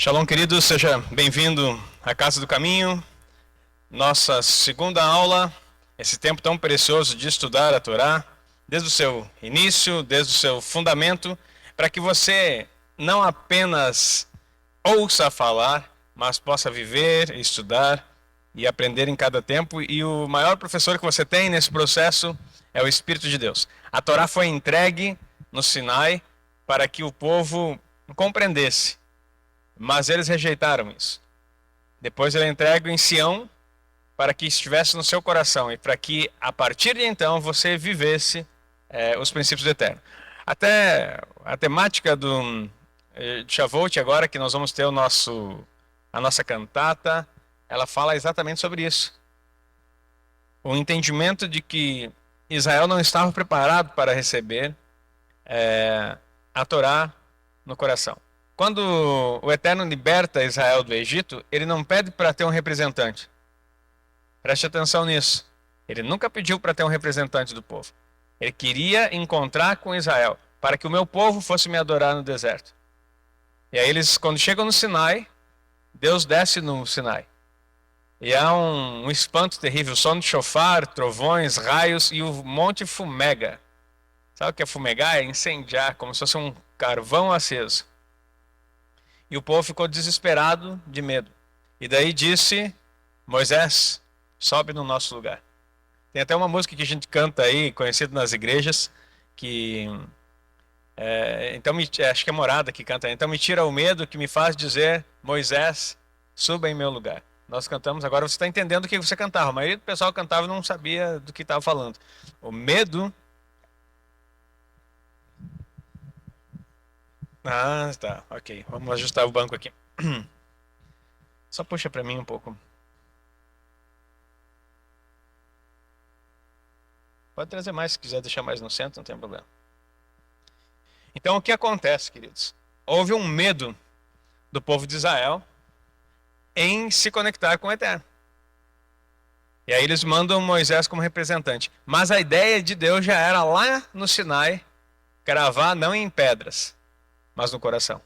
Shalom, querido, seja bem-vindo à Casa do Caminho, nossa segunda aula, esse tempo tão precioso de estudar a Torá, desde o seu início, desde o seu fundamento, para que você não apenas ouça falar, mas possa viver, estudar e aprender em cada tempo. E o maior professor que você tem nesse processo é o Espírito de Deus. A Torá foi entregue no Sinai para que o povo compreendesse. Mas eles rejeitaram isso. Depois ele é entregue em Sião para que estivesse no seu coração e para que a partir de então você vivesse os princípios do Eterno. Até a temática do Shavuot agora que nós vamos ter a nossa cantata, ela fala exatamente sobre isso. O entendimento de que Israel não estava preparado para receber a Torá no coração. Quando o Eterno liberta Israel do Egito, ele não pede para ter um representante. Preste atenção nisso. Ele nunca pediu para ter um representante do povo. Ele queria encontrar com Israel, para que o meu povo fosse me adorar no deserto. E aí eles, quando chegam no Sinai, Deus desce no Sinai. E há um espanto terrível, som de chofar, trovões, raios, e o monte fumega. Sabe o que é fumegar? É incendiar, como se fosse um carvão aceso. E o povo ficou desesperado de medo. E daí disse, Moisés, sobe no nosso lugar. Tem até uma música que a gente canta aí, conhecida nas igrejas, que acho que é Morada que canta. Então me tira o medo que me faz dizer, Moisés, suba em meu lugar. Nós cantamos, agora você está entendendo o que você cantava. A maioria do pessoal cantava e não sabia do que estava falando. O medo... Ah, tá, ok. Vamos ajustar o banco aqui. Só puxa para mim um pouco. Pode trazer mais se quiser deixar mais no centro, não tem problema. Então o que acontece, queridos? Houve um medo do povo de Israel em se conectar com o Eterno. E aí eles mandam Moisés como representante. Mas a ideia de Deus já era lá no Sinai, cravar não em pedras, mas no coração.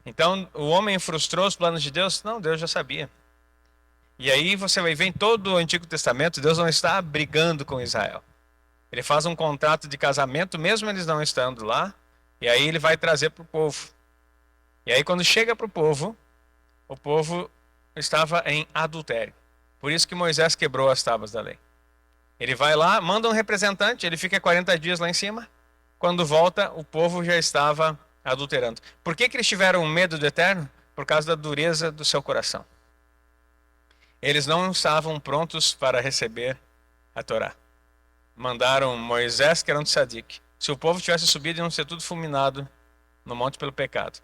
Então o homem frustrou os planos de Deus? Não, Deus já sabia. E aí você vai ver em todo o Antigo Testamento, Deus não está brigando com Israel. Ele faz um contrato de casamento, mesmo eles não estando lá, e aí ele vai trazer para o povo. E aí quando chega para o povo estava em adultério. Por isso que Moisés quebrou as tábuas da lei. Ele vai lá, manda um representante, ele fica 40 dias lá em cima. Quando volta, o povo já estava adulterando. Por que eles tiveram medo do Eterno? Por causa da dureza do seu coração. Eles não estavam prontos para receber a Torá. Mandaram Moisés, que era um tzadik. Se o povo tivesse subido, iam ser tudo fulminado no monte pelo pecado.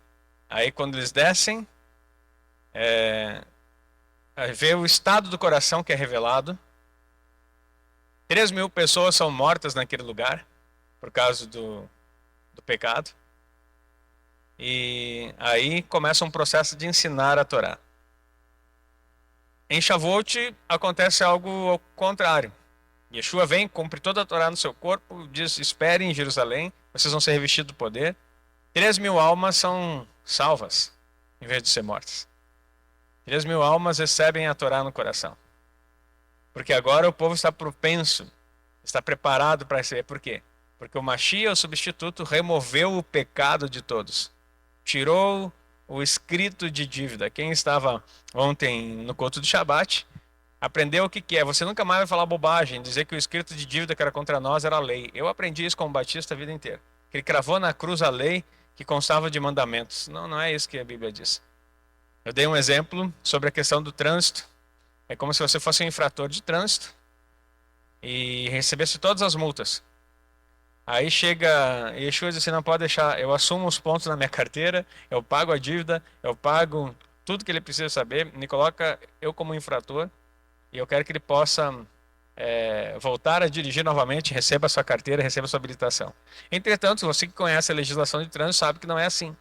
Aí quando eles descem, vê o estado do coração que é revelado. 3.000 pessoas são mortas naquele lugar, por causa do pecado. E aí começa um processo de ensinar a Torá. Em Shavuot acontece algo ao contrário. Yeshua vem, cumpre toda a Torá no seu corpo, diz, esperem em Jerusalém, vocês vão ser revestidos do poder. 3.000 almas são salvas, em vez de ser mortas. 3.000 almas recebem a Torá no coração. Porque agora o povo está propenso, está preparado para receber. Por quê? Porque o Mashiach, o substituto, removeu o pecado de todos. Tirou o escrito de dívida. Quem estava ontem no culto do Shabat, aprendeu o que é. Você nunca mais vai falar bobagem, dizer que o escrito de dívida que era contra nós era a lei. Eu aprendi isso como batista a vida inteira. Que ele cravou na cruz a lei que constava de mandamentos. Não, não é isso que a Bíblia diz. Eu dei um exemplo sobre a questão do trânsito. É como se você fosse um infrator de trânsito e recebesse todas as multas. Aí chega Yeshua e diz assim, não pode deixar, eu assumo os pontos na minha carteira, eu pago a dívida, eu pago tudo que ele precisa saber, me coloca eu como infrator e eu quero que ele possa voltar a dirigir novamente, receba a sua carteira, receba a sua habilitação. Entretanto, você que conhece a legislação de trânsito sabe que não é assim.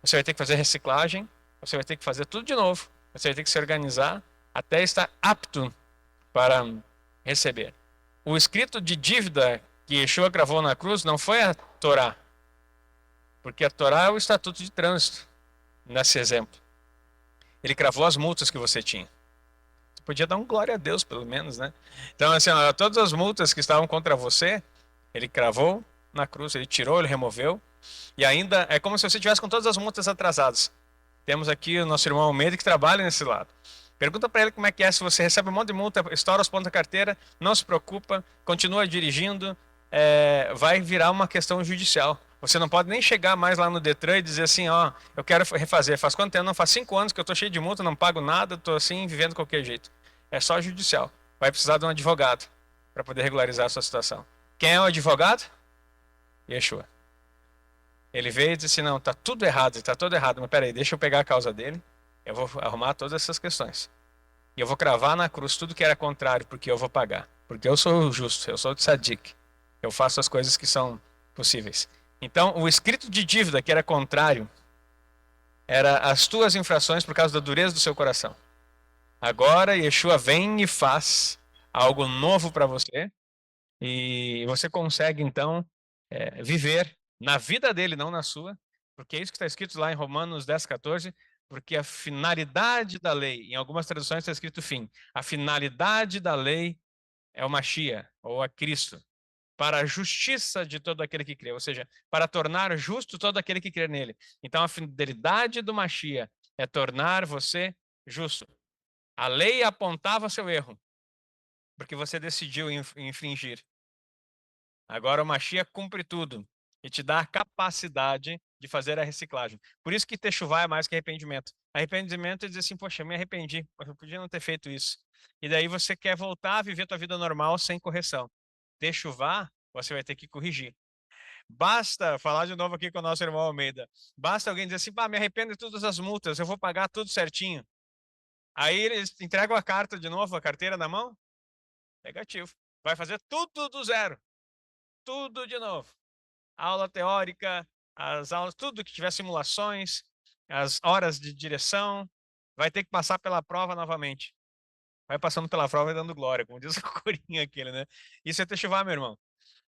Você vai ter que fazer reciclagem, você vai ter que fazer tudo de novo, você vai ter que se organizar até estar apto para receber. O escrito de dívida que Yeshua gravou na cruz não foi a Torá, porque a Torá é o estatuto de trânsito. nesse exemplo. Ele cravou as multas que você tinha. Você podia dar um glória a Deus, pelo menos, né? Então, assim, ó, todas as multas que estavam contra você, ele cravou na cruz, ele tirou, ele removeu. E ainda é como se você tivesse com todas as multas atrasadas. Temos aqui o nosso irmão Almeida que trabalha nesse lado. Pergunta para ele como é que é se você recebe um monte de multa, estoura os pontos da carteira, não se preocupa, continua dirigindo, vai virar uma questão judicial. Você não pode nem chegar mais lá no Detran e dizer assim, ó, eu quero refazer. Faz quanto tempo? Não, faz 5 anos que eu tô cheio de multa, não pago nada, tô assim, vivendo de qualquer jeito. É só judicial. Vai precisar de um advogado para poder regularizar a sua situação. Quem é o advogado? Yeshua. Ele veio e disse: não, tá tudo errado, tá tudo errado, mas peraí, deixa eu pegar a causa dele, eu vou arrumar todas essas questões. E eu vou cravar na cruz tudo que era contrário, porque eu vou pagar. Porque eu sou o justo, eu sou o tzadik. Eu faço as coisas que são possíveis. Então, o escrito de dívida que era contrário era as tuas infrações por causa da dureza do seu coração. Agora, Yeshua vem e faz algo novo para você, e você consegue, então, viver na vida dele, não na sua, porque é isso que está escrito lá em Romanos 10:14, porque a finalidade da lei, em algumas traduções está escrito fim, a finalidade da lei é o Mashiach, ou a Cristo, para a justiça de todo aquele que crê, ou seja, para tornar justo todo aquele que crê nele. Então a fidelidade do Mashiach é tornar você justo. A lei apontava seu erro, porque você decidiu infringir. Agora o Mashiach cumpre tudo e te dá a capacidade de fazer a reciclagem. Por isso que techuvá é mais que arrependimento. Arrependimento é dizer assim, poxa, me arrependi, eu podia não ter feito isso. E daí você quer voltar a viver a tua vida normal sem correção. Techuvá, você vai ter que corrigir. Basta, falar de novo aqui com o nosso irmão Almeida, basta alguém dizer assim, pá, me arrependo de todas as multas, eu vou pagar tudo certinho. Aí eles entregam a carta de novo, a carteira na mão, negativo. Vai fazer tudo do zero, tudo de novo. Aula teórica, as aulas, tudo que tiver simulações, as horas de direção, vai ter que passar pela prova novamente. Vai passando pela prova e dando glória, como diz o corinho aquele, né? Isso é techuvá, meu irmão.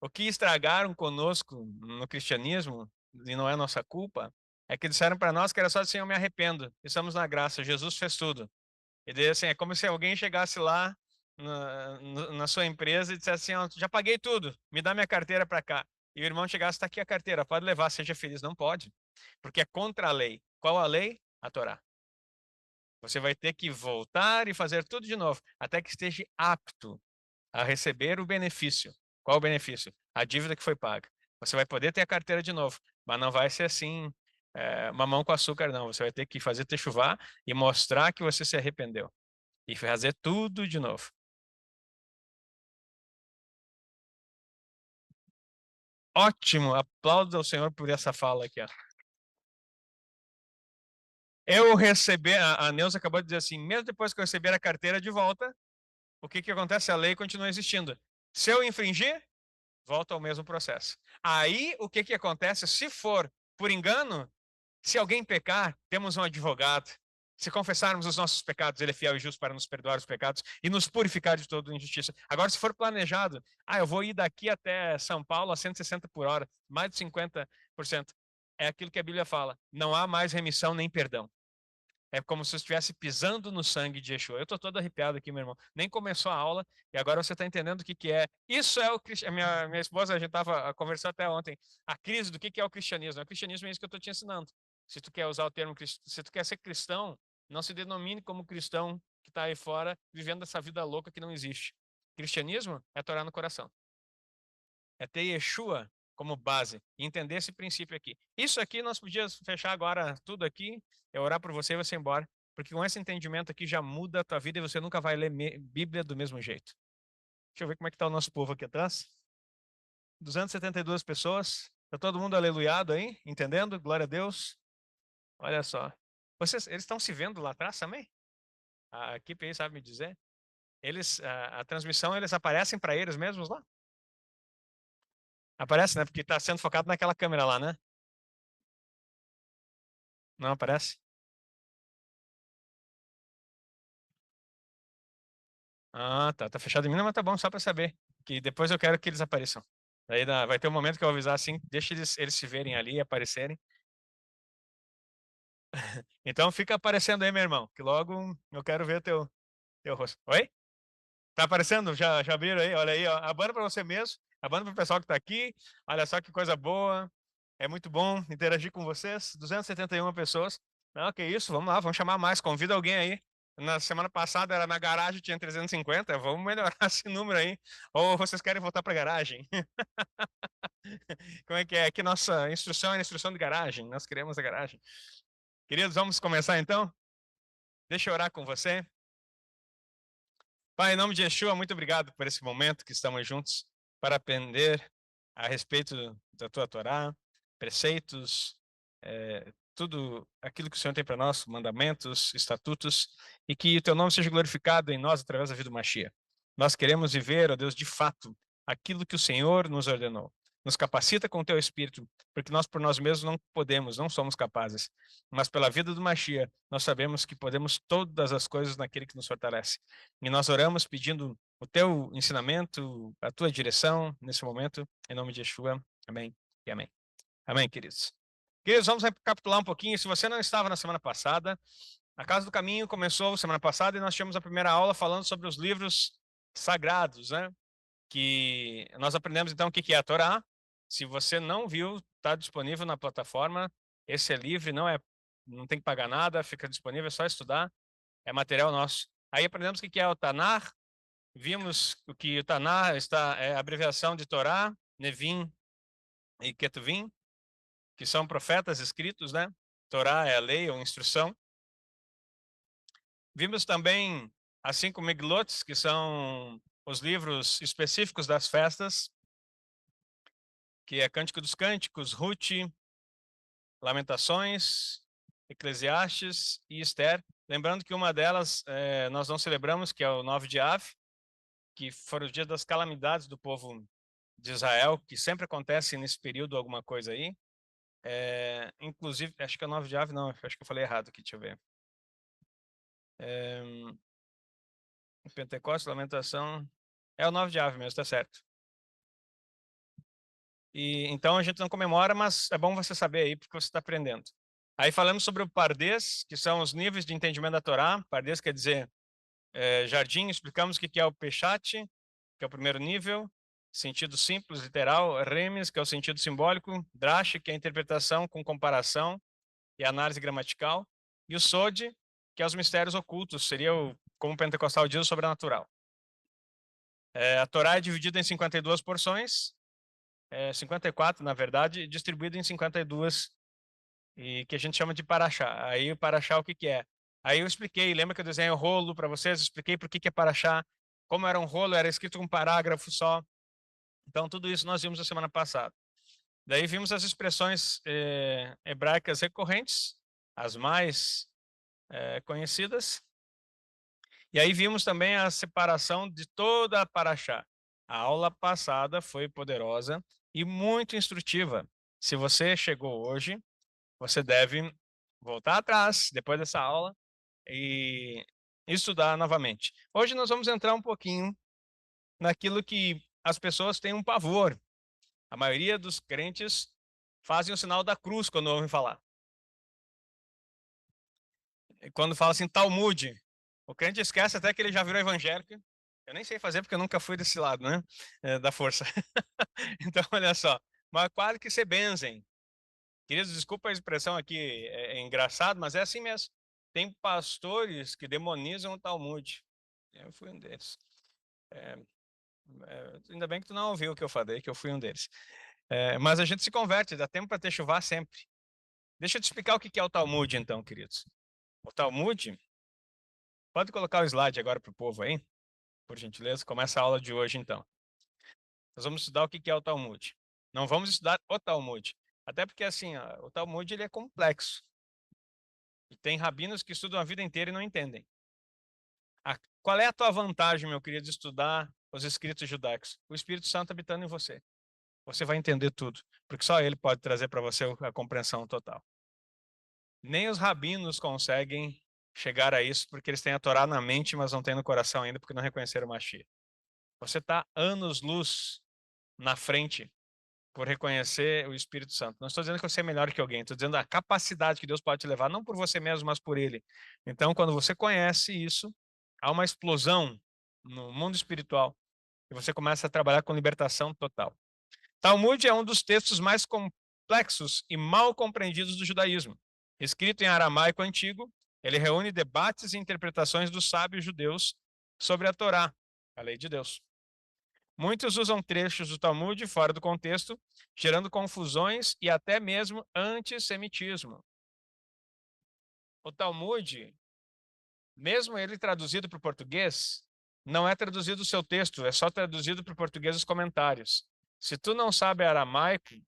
O que estragaram conosco no cristianismo, e não é nossa culpa, é que disseram para nós que era só assim, eu me arrependo, estamos na graça, Jesus fez tudo. E daí, assim, é como se alguém chegasse lá na sua empresa e dissesse assim, ó, já paguei tudo, me dá minha carteira para cá. E o irmão chegasse, está aqui a carteira, pode levar, seja feliz. Não pode, porque é contra a lei. Qual a lei? A Torá. Você vai ter que voltar e fazer tudo de novo, até que esteja apto a receber o benefício. Qual o benefício? A dívida que foi paga. Você vai poder ter a carteira de novo, mas não vai ser assim, mamão com açúcar, não. Você vai ter que fazer techuvá e mostrar que você se arrependeu. E fazer tudo de novo. Ótimo, aplaudo ao Senhor por essa fala aqui. Ó. Eu recebi, a Neuza acabou de dizer assim, mesmo depois que eu receber a carteira de volta, o que acontece? A lei continua existindo. Se eu infringir, volta ao mesmo processo. Aí, o que acontece? Se for por engano, se alguém pecar, temos um advogado. Se confessarmos os nossos pecados, ele é fiel e justo para nos perdoar os pecados e nos purificar de toda injustiça. Agora, se for planejado, eu vou ir daqui até São Paulo a 160 por hora, mais de 50%. É aquilo que a Bíblia fala. Não há mais remissão nem perdão. É como se eu estivesse pisando no sangue de Yeshua. Eu estou todo arrepiado aqui, meu irmão. Nem começou a aula e agora você está entendendo o que é. Isso é o cristianismo. Minha esposa, a gente estava conversando até ontem. A crise do que é o cristianismo. O cristianismo é isso que eu estou te ensinando. Se tu quer usar o termo, se tu quer ser cristão, não se denomine como cristão que está aí fora vivendo essa vida louca que não existe. Cristianismo é Torá no coração. É ter Yeshua como base e entender esse princípio aqui. Isso aqui nós podíamos fechar agora tudo aqui, eu orar por você e você ir embora, porque com esse entendimento aqui já muda a tua vida e você nunca vai ler Bíblia do mesmo jeito. Deixa eu ver como é que está o nosso povo aqui atrás. 272 pessoas. Está todo mundo aleluiado aí? Entendendo? Glória a Deus. Olha só. Eles estão se vendo lá atrás também? A equipe aí sabe me dizer? A transmissão, eles aparecem para eles mesmos lá? Aparece, né? Porque está sendo focado naquela câmera lá, né? Não aparece? Ah, tá. Tá fechado em mim, mas tá bom, só para saber. Que depois eu quero que eles apareçam. Daí vai ter um momento que eu vou avisar assim, deixa eles se verem ali e aparecerem. Então fica aparecendo aí, meu irmão, que logo eu quero ver teu rosto. Oi? Tá aparecendo? Já abriram aí? Olha aí, ó. A banda para você mesmo, a banda para o pessoal que tá aqui. Olha só que coisa boa. É muito bom interagir com vocês. 271 pessoas. Não, que isso, vamos lá, vamos chamar mais. Convida alguém aí. Na semana passada era na garagem, tinha 350. Vamos melhorar esse número aí. Ou vocês querem voltar para a garagem? Como é que é? Aqui nossa instrução é a instrução de garagem. Nós queremos a garagem. Queridos, vamos começar então? Deixa eu orar com você. Pai, em nome de Yeshua, muito obrigado por esse momento que estamos juntos para aprender a respeito da tua Torá, preceitos, tudo aquilo que o Senhor tem para nós, mandamentos, estatutos, e que o teu nome seja glorificado em nós através da vida do Mashiach. Nós queremos viver, ó Deus, de fato, aquilo que o Senhor nos ordenou. Nos capacita com o teu Espírito, porque nós por nós mesmos não podemos, não somos capazes. Mas pela vida do Mashiach, nós sabemos que podemos todas as coisas naquele que nos fortalece. E nós oramos pedindo o teu ensinamento, a tua direção nesse momento, em nome de Yeshua. Amém e amém. Amém, queridos. Queridos, vamos recapitular um pouquinho. Se você não estava na semana passada, a Casa do Caminho começou semana passada e nós tivemos a primeira aula falando sobre os livros sagrados, né? Que nós aprendemos então o que é a Torá. Se você não viu, está disponível na plataforma. Esse é livre, não tem que pagar nada, fica disponível, é só estudar. É material nosso. Aí aprendemos o que é o Tanar. Vimos que o Tanar é a abreviação de Torá, Nevim e Ketuvim, que são profetas escritos, né? Torá é a lei ou instrução. Vimos também as 5 Miglotes, que são os livros específicos das festas, que é Cântico dos Cânticos, Ruth, Lamentações, Eclesiastes e Esther. Lembrando que uma delas nós não celebramos, que é o 9 de Av, que foram os dias das calamidades do povo de Israel, que sempre acontece nesse período alguma coisa aí. Inclusive, acho que é o 9 de Av, não, acho que eu falei errado aqui, deixa eu ver. Pentecostes, Lamentação, é o 9 de Av mesmo, tá certo. E então a gente não comemora, mas é bom você saber aí, porque você está aprendendo. Aí falamos sobre o Pardês, que são os níveis de entendimento da Torá. Pardês quer dizer jardim, explicamos o que é o Peshat, que é o primeiro nível, sentido simples, literal, Remes, que é o sentido simbólico, Drash, que é a interpretação com comparação e análise gramatical, e o Sod, que é os mistérios ocultos, seria, como o pentecostal diz, o sobrenatural. A Torá é dividida em 52 porções, 54, na verdade, distribuída em 52, e que a gente chama de Paraxá. Aí o Paraxá o que é? Aí eu expliquei, lembra que eu desenhei o rolo para vocês? Expliquei por que é Paraxá, como era um rolo, era escrito com um parágrafo só. Então tudo isso nós vimos na semana passada. Daí vimos as expressões hebraicas recorrentes, as mais conhecidas. E aí vimos também a separação de toda a Paraxá. A aula passada foi poderosa e muito instrutiva. Se você chegou hoje, você deve voltar atrás, depois dessa aula, e estudar novamente. Hoje nós vamos entrar um pouquinho naquilo que as pessoas têm um pavor. A maioria dos crentes fazem o sinal da cruz quando ouvem falar. E quando fala assim, Talmud, o crente esquece até que ele já virou evangélico. Eu nem sei fazer porque eu nunca fui desse lado, né? Da força. Então, olha só. Mas quase que se benzem. Queridos, desculpa a expressão aqui, é engraçado, mas é assim mesmo. Tem pastores que demonizam o Talmud. Eu fui um deles. Ainda bem que tu não ouviu o que eu falei, que eu fui um deles. Mas a gente se converte, dá tempo para ter chuva sempre. Deixa eu te explicar o que é o Talmud, então, queridos. O Talmud, pode colocar o slide agora para o povo aí, por gentileza. Começa a aula de hoje, então. Nós vamos estudar o que é o Talmud. Não vamos estudar o Talmud. Até porque, assim, ó, o Talmud ele é complexo. E tem rabinos que estudam a vida inteira e não entendem. Qual é a tua vantagem, meu querido, de estudar os escritos judaicos? O Espírito Santo habitando em você. Você vai entender tudo, porque só ele pode trazer para você a compreensão total. Nem os rabinos conseguem chegar a isso, porque eles têm a Torá na mente, mas não têm no coração ainda, porque não reconheceram o Mashiach. Você está anos-luz na frente por reconhecer o Espírito Santo. Não estou dizendo que você é melhor que alguém, estou dizendo a capacidade que Deus pode te levar, não por você mesmo, mas por Ele. Então, quando você conhece isso, há uma explosão no mundo espiritual e você começa a trabalhar com libertação total. Talmud é um dos textos mais complexos e mal compreendidos do judaísmo. Escrito em aramaico antigo, ele reúne debates e interpretações dos sábios judeus sobre a Torá, a lei de Deus. Muitos usam trechos do Talmud fora do contexto, gerando confusões e até mesmo antissemitismo. O Talmud, mesmo ele traduzido para o português, não é traduzido o seu texto, é só traduzido para o português os comentários. Se tu não sabe aramaico,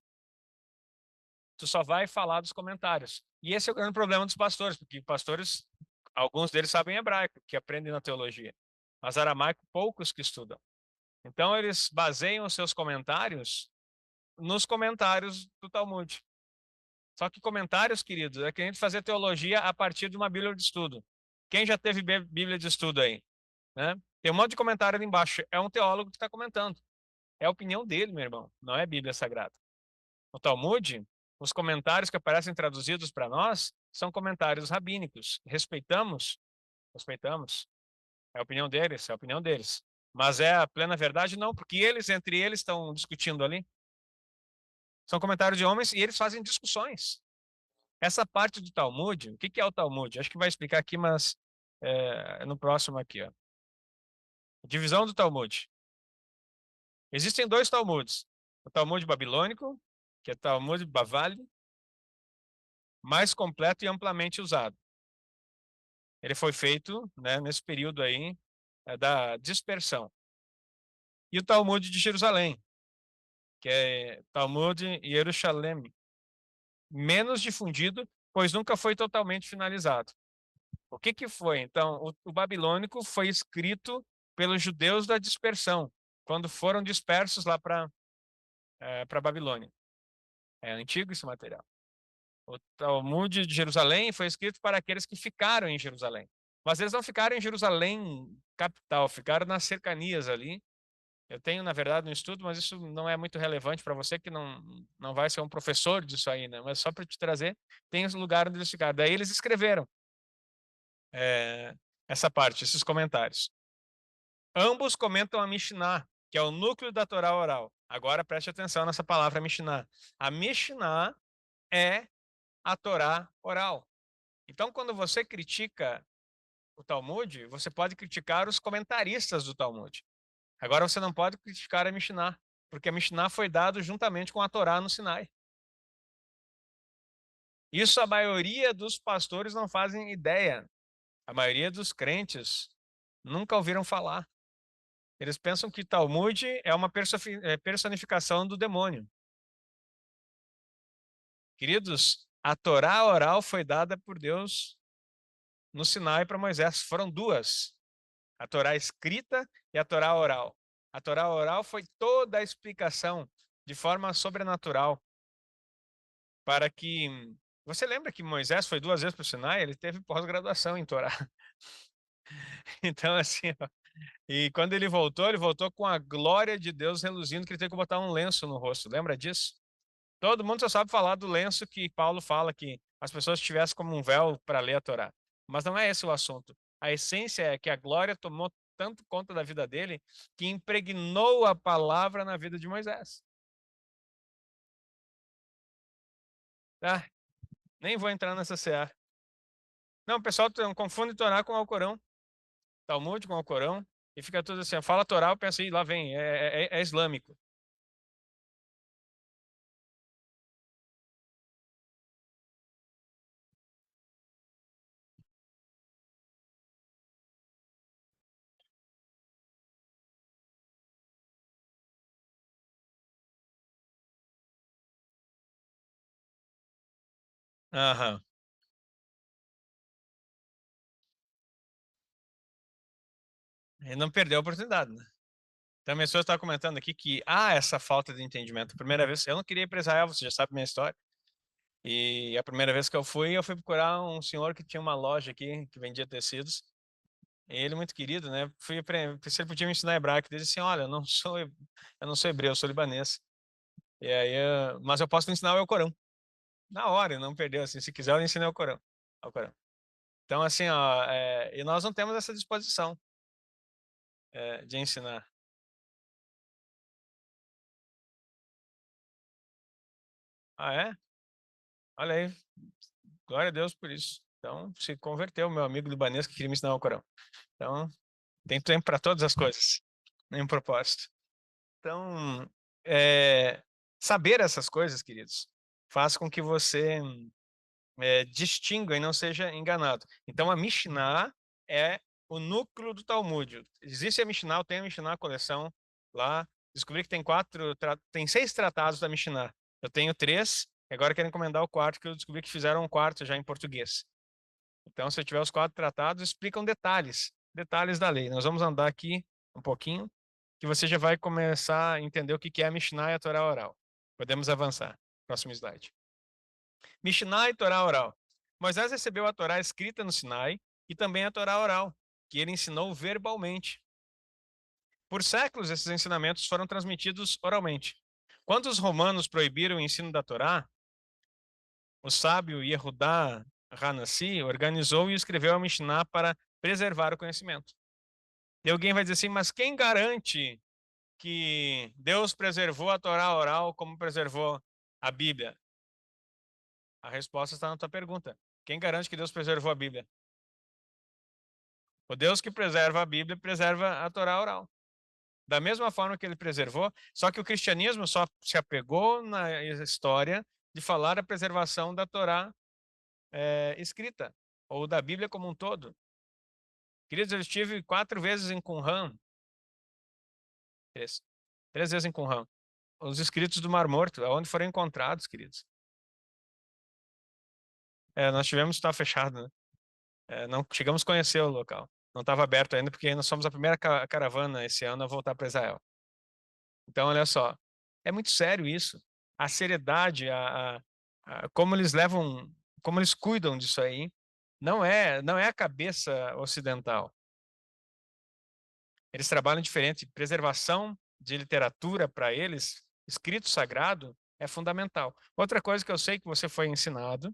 tu só vai falar dos comentários. E esse é o grande problema dos pastores, porque pastores, alguns deles sabem hebraico, que aprendem na teologia, mas aramaico poucos que estudam. Então eles baseiam os seus comentários nos comentários do Talmud. Só que comentários, queridos, é que a gente fazer teologia a partir de uma Bíblia de estudo. Quem já teve Bíblia de estudo aí? Né? Tem um monte de comentário ali embaixo. É um teólogo que está comentando. É a opinião dele, meu irmão. Não é Bíblia Sagrada. No Talmud, os comentários que aparecem traduzidos para nós são comentários rabínicos. Respeitamos? Respeitamos. É a opinião deles, é a opinião deles. Mas é a plena verdade? Não, porque eles, entre eles, estão discutindo ali. São comentários de homens e eles fazem discussões. Essa parte do Talmud, o que é o Talmud? Acho que vai explicar aqui, mas no próximo aqui. Ó. Divisão do Talmud. Existem dois Talmuds. O Talmud babilônico, que é o Talmud Bavali, mais completo e amplamente usado. Ele foi feito, né, nesse período aí da dispersão. E o Talmud de Jerusalém, que é Talmud Jerusalém, menos difundido, pois nunca foi totalmente finalizado. O que foi? Então, o babilônico foi escrito pelos judeus da dispersão, quando foram dispersos lá para a Babilônia. É antigo esse material. O Talmud de Jerusalém foi escrito para aqueles que ficaram em Jerusalém. Mas eles não ficaram em Jerusalém capital, ficaram nas cercanias ali. Eu tenho, na verdade, um estudo, mas isso não é muito relevante para você, que não vai ser um professor disso aí, né? Mas só para te trazer, tem os lugares onde eles ficaram. Daí eles escreveram essa parte, esses comentários. Ambos comentam a Mishnah, que é o núcleo da Torá oral. Agora preste atenção nessa palavra Mishnah. A Mishnah é a Torá oral. Então, quando você critica o Talmud, você pode criticar os comentaristas do Talmud. Agora você não pode criticar a Mishnah, porque a Mishnah foi dada juntamente com a Torá no Sinai. Isso a maioria dos pastores não fazem ideia. A maioria dos crentes nunca ouviram falar. Eles pensam que Talmud é uma personificação do demônio. Queridos, a Torá oral foi dada por Deus no Sinai para Moisés. Foram duas. A Torá escrita e a Torá oral. A Torá oral foi toda a explicação de forma sobrenatural para que... Você lembra que Moisés foi 2 vezes para o Sinai? Ele teve pós-graduação em Torá. Então, assim, ó, e quando ele voltou com a glória de Deus reluzindo, que ele teve que botar um lenço no rosto. Lembra disso? Todo mundo só sabe falar do lenço que Paulo fala que as pessoas tivessem como um véu para ler a Torá. Mas não é esse o assunto. A essência é que a glória tomou tanto conta da vida dele que impregnou a palavra na vida de Moisés. Ah, nem vou entrar nessa seara. Não, o pessoal confunde Torá com Alcorão. Talmud com Alcorão. E fica tudo assim, fala Torá, eu penso, lá vem, é islâmico. Aham. E não perdeu a oportunidade, né? Então, a pessoa está comentando aqui que há essa falta de entendimento. Primeira vez, eu não queria ir para Israel, você já sabe minha história. E a primeira vez que eu fui procurar um senhor que tinha uma loja aqui, que vendia tecidos. Ele muito querido, né? Fui se ele podia me ensinar hebraico. Ele disse assim, olha, eu não sou hebreu, eu sou libanês. E aí, mas eu posso ensinar o Alcorão. Na hora, não perdeu, assim, se quiser eu ensino o Alcorão. Alcorão. Então, assim, ó, e nós não temos essa disposição de ensinar. Ah, é? Olha aí, glória a Deus por isso. Então, se converteu, meu amigo libanês que queria me ensinar o Alcorão. Então, tem tempo para todas as coisas, nenhum propósito. Então, saber essas coisas, queridos, faz com que você distinga e não seja enganado. Então, a Mishnah é o núcleo do Talmud. Existe a Mishnah, eu tenho a Mishnah, a coleção lá. Descobri que tem tem 6 tratados da Mishnah. Eu tenho 3, e agora quero encomendar o quarto, que eu descobri que fizeram um quarto já em português. Então, se eu tiver os 4 tratados, explicam detalhes da lei. Nós vamos andar aqui um pouquinho, que você já vai começar a entender o que é a Mishnah e a Torá oral. Podemos avançar. Próximo slide. Mishnah e Torá oral. Moisés recebeu a Torá escrita no Sinai e também a Torá oral, que ele ensinou verbalmente. Por séculos, esses ensinamentos foram transmitidos oralmente. Quando os romanos proibiram o ensino da Torá, o sábio Yehudá Hanassi organizou e escreveu a Mishnah para preservar o conhecimento. E alguém vai dizer assim, mas quem garante que Deus preservou a Torá oral como preservou a Bíblia? A resposta está na tua pergunta. Quem garante que Deus preservou a Bíblia? O Deus que preserva a Bíblia preserva a Torá oral. Da mesma forma que ele preservou, só que o cristianismo só se apegou na história de falar a preservação da Torá escrita, ou da Bíblia como um todo. Queridos, eu estive 4 vezes em Qumran, 3 vezes em Qumran. Os escritos do Mar Morto, onde foram encontrados, queridos. Nós tivemos que estar fechado, né? Não chegamos a conhecer o local. Não estava aberto ainda, porque nós somos a primeira caravana esse ano a voltar para Israel. Então, olha só, é muito sério isso. A seriedade, como eles levam, como eles cuidam disso aí, não é a cabeça ocidental. Eles trabalham diferente. Preservação de literatura para eles, escrito sagrado, é fundamental. Outra coisa que eu sei que você foi ensinado,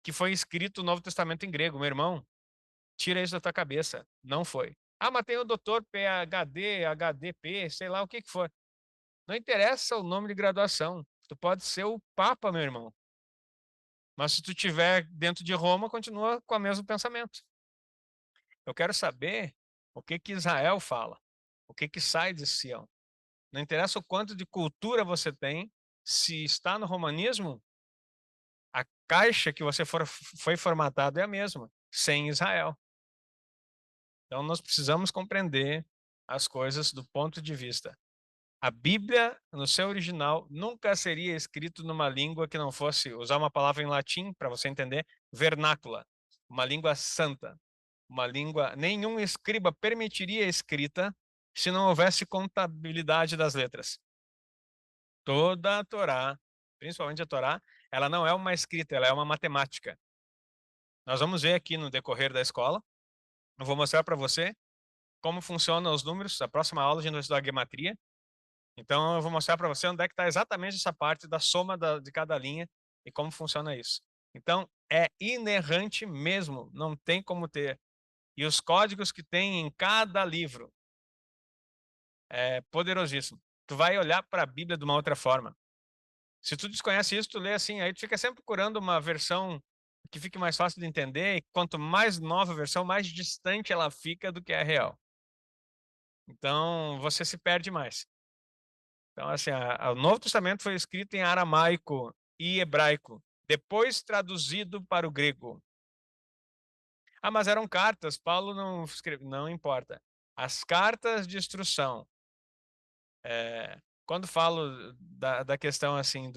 que foi escrito o Novo Testamento em grego, meu irmão, tira isso da tua cabeça. Não foi. Ah, mas tem o doutor PhD, HDP, sei lá o que for. Não interessa o nome de graduação. Tu pode ser o Papa, meu irmão. Mas se tu estiver dentro de Roma, continua com o mesmo pensamento. Eu quero saber o que Israel fala. O que sai de Sião. Não interessa o quanto de cultura você tem, se está no romanismo, a caixa que você foi formatado é a mesma, sem Israel. Então nós precisamos compreender as coisas do ponto de vista. A Bíblia, no seu original, nunca seria escrito numa língua que não fosse, usar uma palavra em latim para você entender, vernácula, uma língua santa, uma língua, nenhum escriba permitiria a escrita se não houvesse contabilidade das letras. Toda a Torá, principalmente a Torá, ela não é uma escrita, ela é uma matemática. Nós vamos ver aqui no decorrer da escola. Eu vou mostrar para você como funcionam os números. A próxima aula a gente vai estudar gematria. Então eu vou mostrar para você onde é que está exatamente essa parte da soma de cada linha e como funciona isso. Então é inerrante mesmo, não tem como ter. E os códigos que tem em cada livro é poderosíssimo. Tu vai olhar para a Bíblia de uma outra forma. Se tu desconhece isso, tu lê assim, aí tu fica sempre procurando uma versão que fique mais fácil de entender, e quanto mais nova a versão, mais distante ela fica do que é real. Então, você se perde mais. Então, assim, o Novo Testamento foi escrito em aramaico e hebraico, depois traduzido para o grego. Ah, mas eram cartas, Paulo não escreveu, não importa. As cartas de instrução, quando falo da questão assim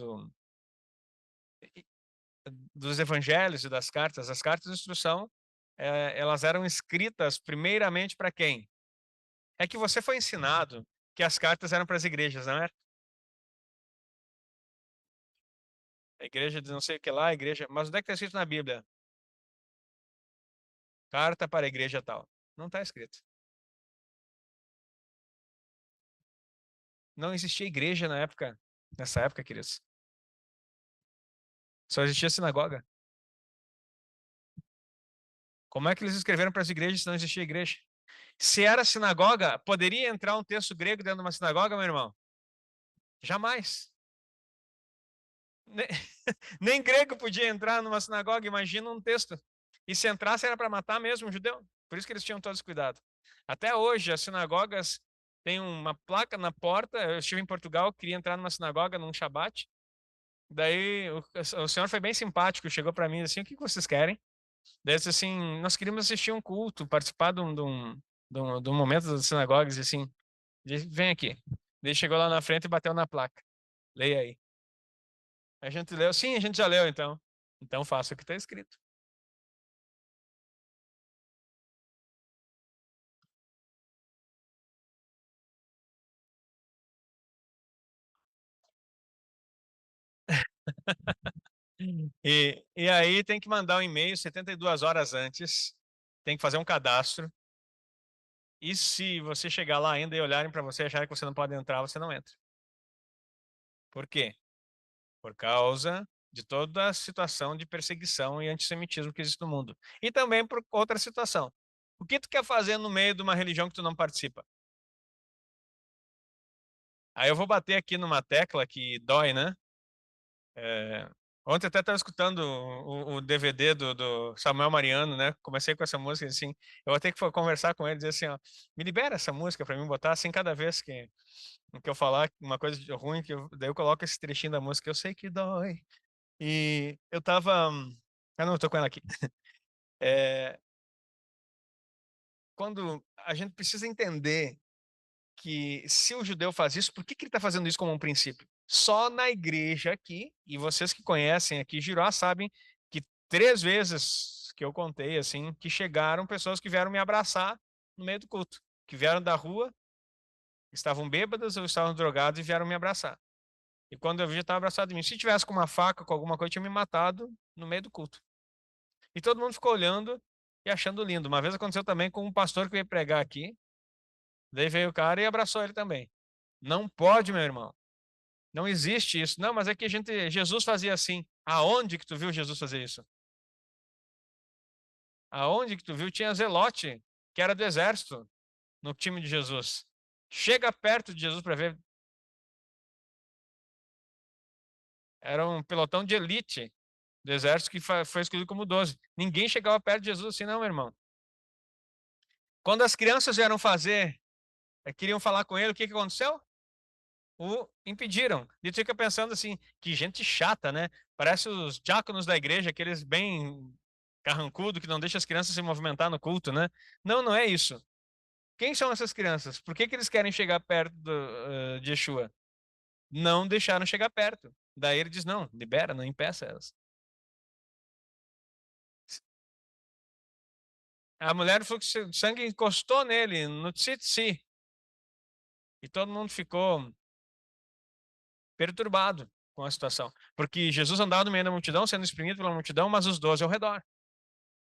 dos evangelhos e das cartas, as cartas de instrução, elas eram escritas primeiramente para quem? É que você foi ensinado que as cartas eram para as igrejas, não é? A igreja de não sei o que lá, a igreja. Mas onde é que está escrito na Bíblia? Carta para a igreja tal. Não está escrito. Não existia igreja na época. nessa época, queridos. Só existia sinagoga. Como é que eles escreveram para as igrejas se não existia igreja? Se era sinagoga, poderia entrar um texto grego dentro de uma sinagoga, meu irmão? Jamais. Nem, nem grego podia entrar numa sinagoga, imagina um texto. E se entrasse era para matar mesmo um judeu. Por isso que eles tinham todo esse cuidado. Até hoje, as sinagogas têm uma placa na porta. Eu estive em Portugal, queria entrar numa sinagoga num Shabat. Daí o senhor foi bem simpático, chegou para mim assim: o que vocês querem? Daí disse assim: nós queríamos assistir um culto, participar de um momento das sinagogas, e assim, vem aqui. Daí chegou lá na frente e bateu na placa. Leia aí. A gente leu? Sim, a gente já leu então. Então faça o que está escrito. E aí tem que mandar um e-mail 72 horas antes, tem que fazer um cadastro. E se você chegar lá ainda e olharem para você e acharem que você não pode entrar, você não entra. Por quê? Por causa de toda a situação de perseguição e antissemitismo que existe no mundo. E também por outra situação. O que tu quer fazer no meio de uma religião que tu não participa? Aí eu vou bater aqui numa tecla que dói, né? É, ontem até estava escutando o DVD do Samuel Mariano, né? Comecei com essa música assim. Eu vou ter que conversar com ele e dizer assim, ó, me libera essa música para mim botar assim cada vez que eu falar uma coisa ruim, daí eu coloco esse trechinho da música. Eu sei que dói. E eu tava. Ah, não, eu tô com ela aqui. É, quando a gente precisa entender que se o judeu faz isso, por que que ele está fazendo isso como um princípio? Só na igreja aqui, e vocês que conhecem aqui Giroá sabem que 3 vezes que eu contei, assim, que chegaram pessoas que vieram me abraçar no meio do culto, que vieram da rua, estavam bêbadas ou estavam drogados e vieram me abraçar. E quando eu vi, já estava abraçado em mim. Se tivesse com uma faca, com alguma coisa, tinha me matado no meio do culto. E todo mundo ficou olhando e achando lindo. Uma vez aconteceu também com um pastor que veio pregar aqui. Daí veio o cara e abraçou ele também. Não pode, meu irmão. Não existe isso. Não, mas é que Jesus fazia assim. Aonde que tu viu Jesus fazer isso? Aonde que tu viu? Tinha Zelote, que era do exército, no time de Jesus. Chega perto de Jesus para ver. Era um pelotão de elite do exército que foi escolhido como 12. Ninguém chegava perto de Jesus assim, não, meu irmão. Quando as crianças vieram queriam falar com ele, o que que aconteceu? O impediram. E tu fica pensando assim, que gente chata, né? Parece os diáconos da igreja, aqueles bem carrancudo que não deixa as crianças se movimentar no culto, né? Não, não é isso. Quem são essas crianças? Por que que eles querem chegar perto de Yeshua? Não deixaram chegar perto. Daí ele diz, não, libera, não impeça elas. A mulher do fluxo de sangue encostou nele, no tsi. E todo mundo ficou perturbado com a situação. Porque Jesus andava no meio da multidão, sendo exprimido pela multidão, mas os 12 ao redor.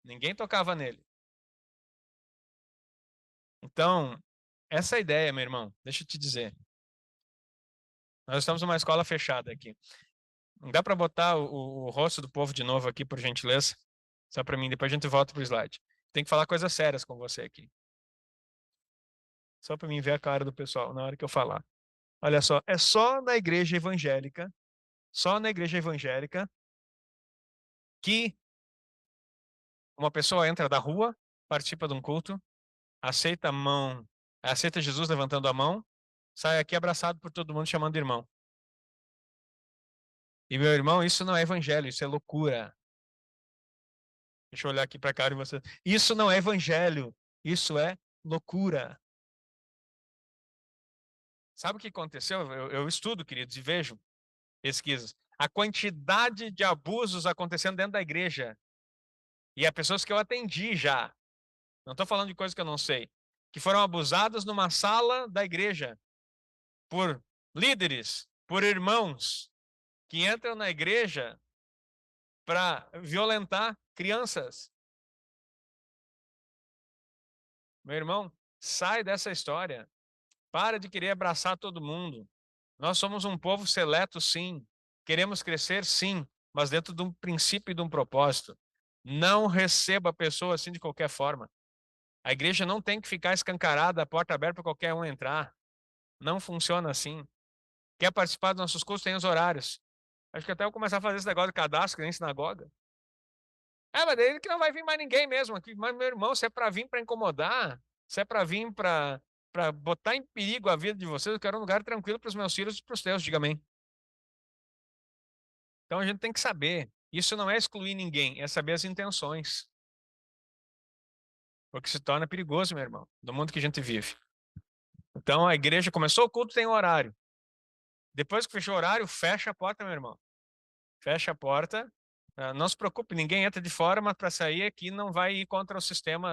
Ninguém tocava nele. Então, essa ideia, meu irmão, deixa eu te dizer. Nós estamos numa escola fechada aqui. Não dá para botar o rosto do povo de novo aqui, por gentileza? Só para mim, depois a gente volta pro slide. Tem que falar coisas sérias com você aqui. Só para mim ver a cara do pessoal na hora que eu falar. Olha só, é só na igreja evangélica, que uma pessoa entra da rua, participa de um culto, aceita a mão, aceita Jesus levantando a mão, sai aqui abraçado por todo mundo chamando de irmão. E meu irmão, isso não é evangelho, isso é loucura. Deixa eu olhar aqui para a cara de você. Isso não é evangelho, isso é loucura. Sabe o que aconteceu? Eu estudo, queridos, e vejo pesquisas. A quantidade de abusos acontecendo dentro da igreja. E há pessoas que eu atendi já. Não estou falando de coisas que eu não sei. Que foram abusadas numa sala da igreja por líderes, por irmãos que entram na igreja para violentar crianças. Meu irmão, sai dessa história. Para de querer abraçar todo mundo. Nós somos um povo seleto, sim. Queremos crescer, sim, mas dentro de um princípio e de um propósito. Não receba a pessoa assim de qualquer forma. A igreja não tem que ficar escancarada, a porta aberta para qualquer um entrar. Não funciona assim. Quer participar dos nossos cursos, tem os horários. Acho que até eu começar a fazer esse negócio de cadastro, que nem sinagoga. Mas daí que não vai vir mais ninguém mesmo aqui. Mas, meu irmão, se é para vir para incomodar, se é para vir para botar em perigo a vida de vocês, eu quero um lugar tranquilo para os meus filhos e para os teus, diga amém. Então a gente tem que saber. Isso não é excluir ninguém, é saber as intenções. Porque se torna perigoso, meu irmão, no mundo que a gente vive. Então a igreja começou o culto, tem um horário. Depois que fechou o horário, fecha a porta, meu irmão. Fecha a porta. Não se preocupe, ninguém entra de fora, mas para sair aqui não vai ir contra o sistema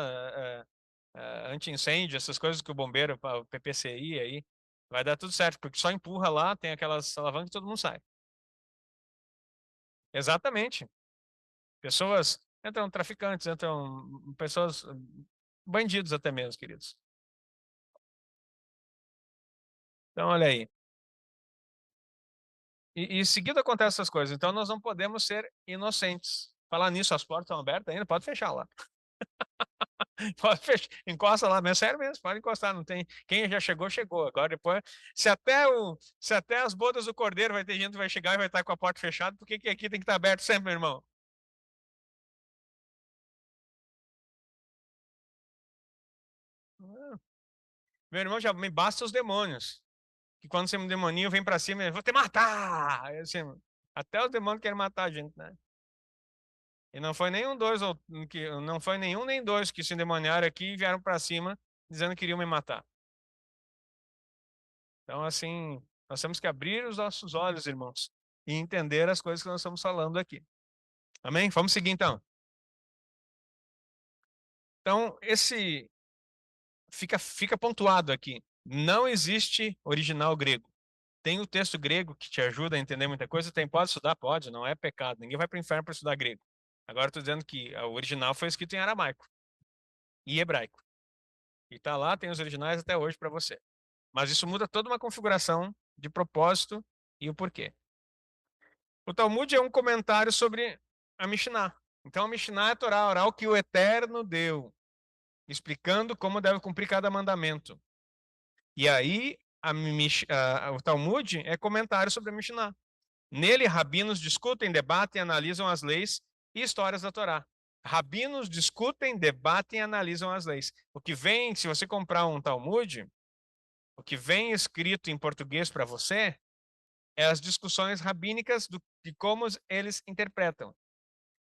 anti-incêndio, essas coisas que o bombeiro, o PPCI aí. Vai dar tudo certo, porque só empurra lá, tem aquelas alavancas e todo mundo sai. Exatamente. Pessoas entram traficantes, entram pessoas bandidos até mesmo, queridos. Então, olha aí. E seguido acontecem essas coisas. Então, nós não podemos ser inocentes. Falar nisso, as portas estão abertas ainda, pode fechar lá. Pode fechar, encosta lá, mesmo, sério mesmo, pode encostar, não tem. Quem já chegou, chegou. Agora depois, se até as bodas do Cordeiro vai ter gente que vai chegar e vai estar com a porta fechada, por que que aqui tem que estar aberto sempre, meu irmão? Ah, meu irmão, já me basta os demônios. Que quando você me demoninho vem pra cima, vou te matar! Aí, assim, até os demônios querem matar a gente, né? E não foi nenhum dois, não foi nenhum nem dois que se endemoniaram aqui e vieram pra cima dizendo que queriam me matar. Então, assim, nós temos que abrir os nossos olhos, irmãos, e entender as coisas que nós estamos falando aqui. Amém? Vamos seguir então. Então, esse fica pontuado aqui. Não existe original grego. Tem o texto grego que te ajuda a entender muita coisa? Tem, pode estudar? Pode, não é pecado. Ninguém vai para o inferno para estudar grego. Agora estou dizendo que o original foi escrito em aramaico e hebraico. E está lá, tem os originais até hoje para você. Mas isso muda toda uma configuração de propósito e o porquê. O Talmud é um comentário sobre a Mishnah. Então a Mishnah é a Torá oral que o Eterno deu, explicando como deve cumprir cada mandamento. E aí o Talmud é comentário sobre a Mishnah. Nele, rabinos discutem, debatem, analisam as leis e histórias da Torá. Rabinos discutem, debatem e analisam as leis. O que vem, se você comprar um Talmud, o que vem escrito em português para você é as discussões rabínicas de como eles interpretam.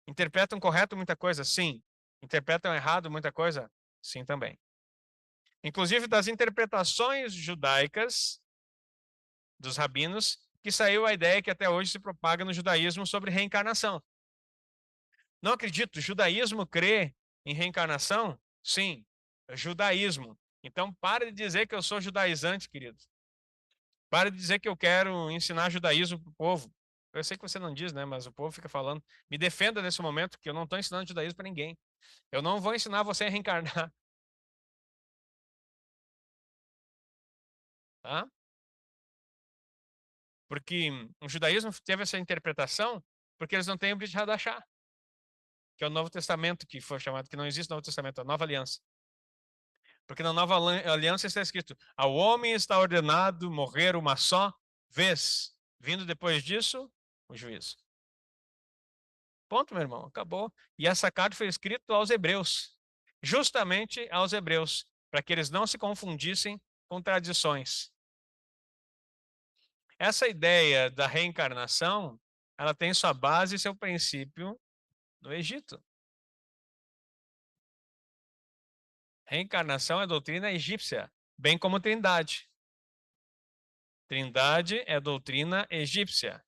Interpretam correto muita coisa? Sim. Interpretam errado muita coisa? Sim, também. Inclusive das interpretações judaicas dos rabinos, que saiu a ideia que até hoje se propaga no judaísmo sobre reencarnação. Não acredito, o judaísmo crê em reencarnação? Sim, judaísmo. Então pare de dizer que eu sou judaizante, querido. Pare de dizer que eu quero ensinar judaísmo para o povo. Eu sei que você não diz, né? Mas o povo fica falando. Me defenda nesse momento, que eu não estou ensinando judaísmo para ninguém. Eu não vou ensinar você a reencarnar, tá? Porque o judaísmo teve essa interpretação porque eles não têm o Brit Hadashah, que é o Novo Testamento, que foi chamado, que não existe Novo Testamento, a Nova Aliança. Porque na Nova Aliança está escrito: ao homem está ordenado morrer uma só vez, vindo depois disso o juízo. Ponto, meu irmão, acabou. E essa carta foi escrita aos hebreus, justamente aos hebreus, para que eles não se confundissem com tradições. Essa ideia da reencarnação, ela tem sua base e seu princípio no Egito. Reencarnação é doutrina egípcia, bem como trindade. Trindade é doutrina egípcia,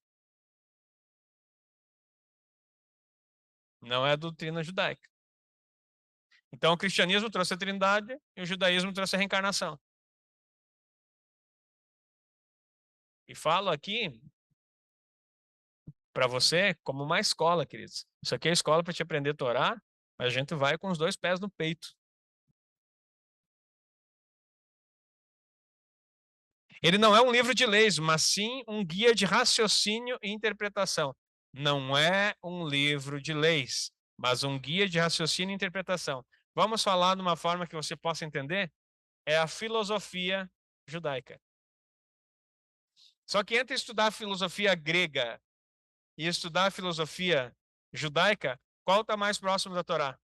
não é doutrina judaica. Então o cristianismo trouxe a trindade e o judaísmo trouxe a reencarnação. E falo aqui para você como uma escola, queridos. Isso aqui é escola para te aprender a Torá, mas a gente vai com os dois pés no peito. Ele não é um livro de leis, mas sim um guia de raciocínio e interpretação. Não é um livro de leis, mas um guia de raciocínio e interpretação. Vamos falar de uma forma que você possa entender? É a filosofia judaica. Só que entre estudar a filosofia grega e estudar a filosofia judaica, qual está mais próximo da Torá?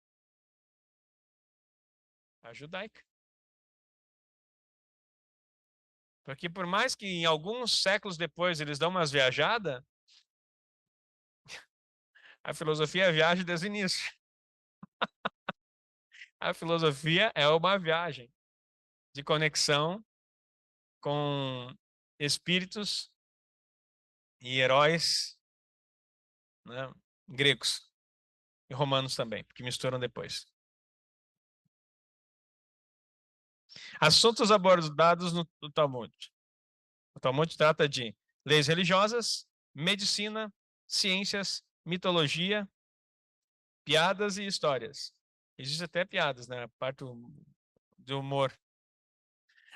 A judaica. Porque por mais que em alguns séculos depois eles dão umas viajadas, a filosofia viaja desde o início. A filosofia é uma viagem de conexão com espíritos e heróis, né, gregos e romanos também, que misturam depois. Assuntos abordados no Talmud. O Talmud trata de leis religiosas, medicina, ciências, mitologia, piadas e histórias. Existe até piadas, né? A parte do humor.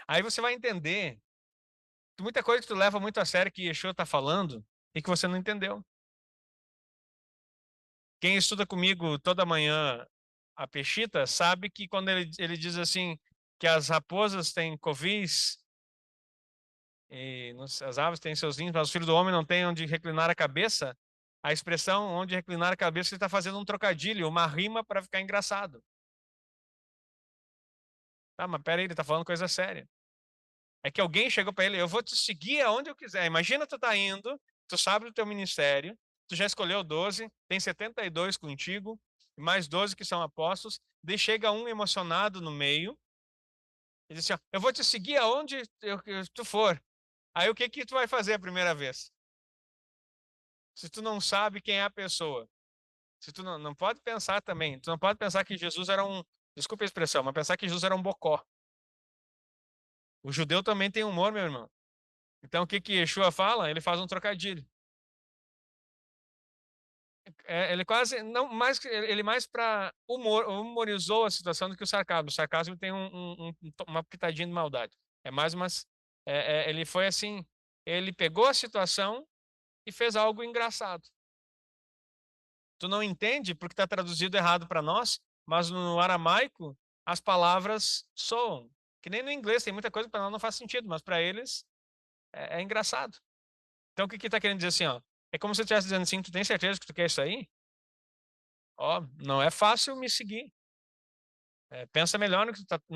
Aí você vai entender que muita coisa que tu leva muito a sério que Yeshua está falando e que você não entendeu. Quem estuda comigo toda manhã a Peshita sabe que quando ele diz assim que as raposas têm covis e as aves têm seus ninhos, mas os filhos do homem não têm onde reclinar a cabeça, a expressão onde reclinar a cabeça ele está fazendo um trocadilho, uma rima para ficar engraçado. Tá, mas peraí, ele está falando coisa séria. É que alguém chegou para ele, eu vou te seguir aonde eu quiser. Imagina tu tá indo, tu sabe do teu ministério, tu já escolheu 12, tem 72 contigo, e mais 12 que são apóstolos, daí chega um emocionado no meio, e diz assim, ó, eu vou te seguir aonde tu for. Aí o que que tu vai fazer a primeira vez? Se tu não sabe quem é a pessoa, se tu não pode pensar também, tu não pode pensar que Jesus era desculpa a expressão, mas pensar que Jesus era um bocó. O judeu também tem humor, meu irmão. Então o que que Yeshua fala? Ele faz um trocadilho. Ele quase não mais ele mais para humorizou a situação do que o sarcasmo. O sarcasmo tem uma pitadinha de maldade. É mais umas ele foi assim, ele pegou a situação e fez algo engraçado. Tu não entende porque está traduzido errado para nós, mas no aramaico as palavras soam. Que nem no inglês tem muita coisa que para nós não faz sentido, mas para eles é engraçado. Então o que que está querendo dizer assim, ó? É como se eu estivesse dizendo assim, tu tem certeza que tu quer isso aí? Ó, não é fácil me seguir. Pensa melhor no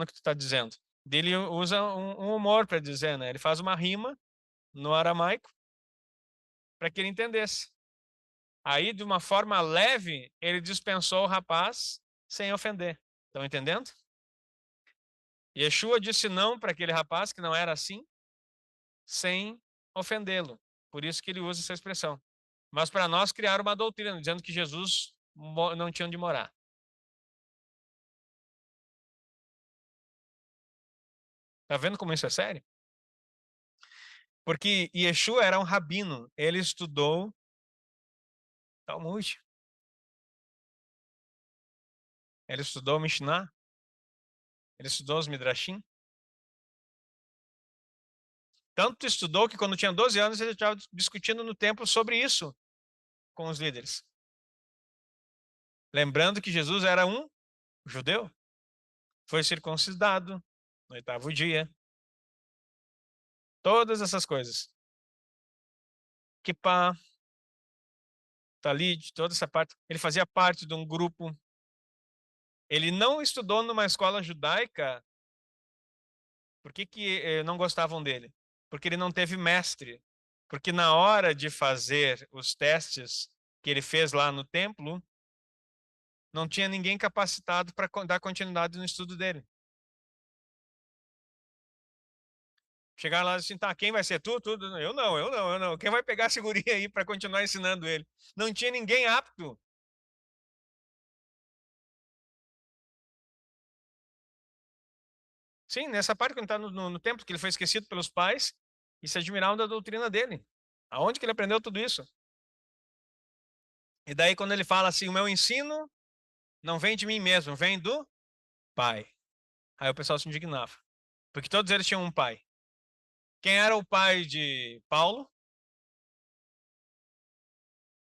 que tu tá dizendo. Ele usa um humor para dizer, né? Ele faz uma rima no aramaico para que ele entendesse. Aí, de uma forma leve, ele dispensou o rapaz sem ofender. Estão entendendo? Yeshua disse não para aquele rapaz que não era assim, sem ofendê-lo. Por isso que ele usa essa expressão. Mas para nós criar uma doutrina, dizendo que Jesus não tinha onde morar. Tá vendo como isso é sério? Porque Yeshua era um rabino, ele estudou Talmud, ele estudou Mishnah, ele estudou os Midrashim. Tanto estudou que quando tinha 12 anos ele estava discutindo no templo sobre isso com os líderes. Lembrando que Jesus era um judeu, foi circuncidado no 8º dia. Todas essas coisas. Kippah, Talit, toda essa parte. Ele fazia parte de um grupo. Ele não estudou numa escola judaica. Por que não gostavam dele? Porque ele não teve mestre. Porque na hora de fazer os testes que ele fez lá no templo, não tinha ninguém capacitado para dar continuidade no estudo dele. Chegaram lá e assim, tá, quem vai ser tu? Tudo? Eu não, eu não, eu não. Quem vai pegar a segurinha aí para continuar ensinando ele? Não tinha ninguém apto. Sim, nessa parte quando está no templo, que ele foi esquecido pelos pais e se admiravam da doutrina dele. Aonde que ele aprendeu tudo isso? E daí quando ele fala assim, o meu ensino não vem de mim mesmo, vem do pai. Aí o pessoal se indignava. Porque todos eles tinham um pai. Quem era o pai de Paulo?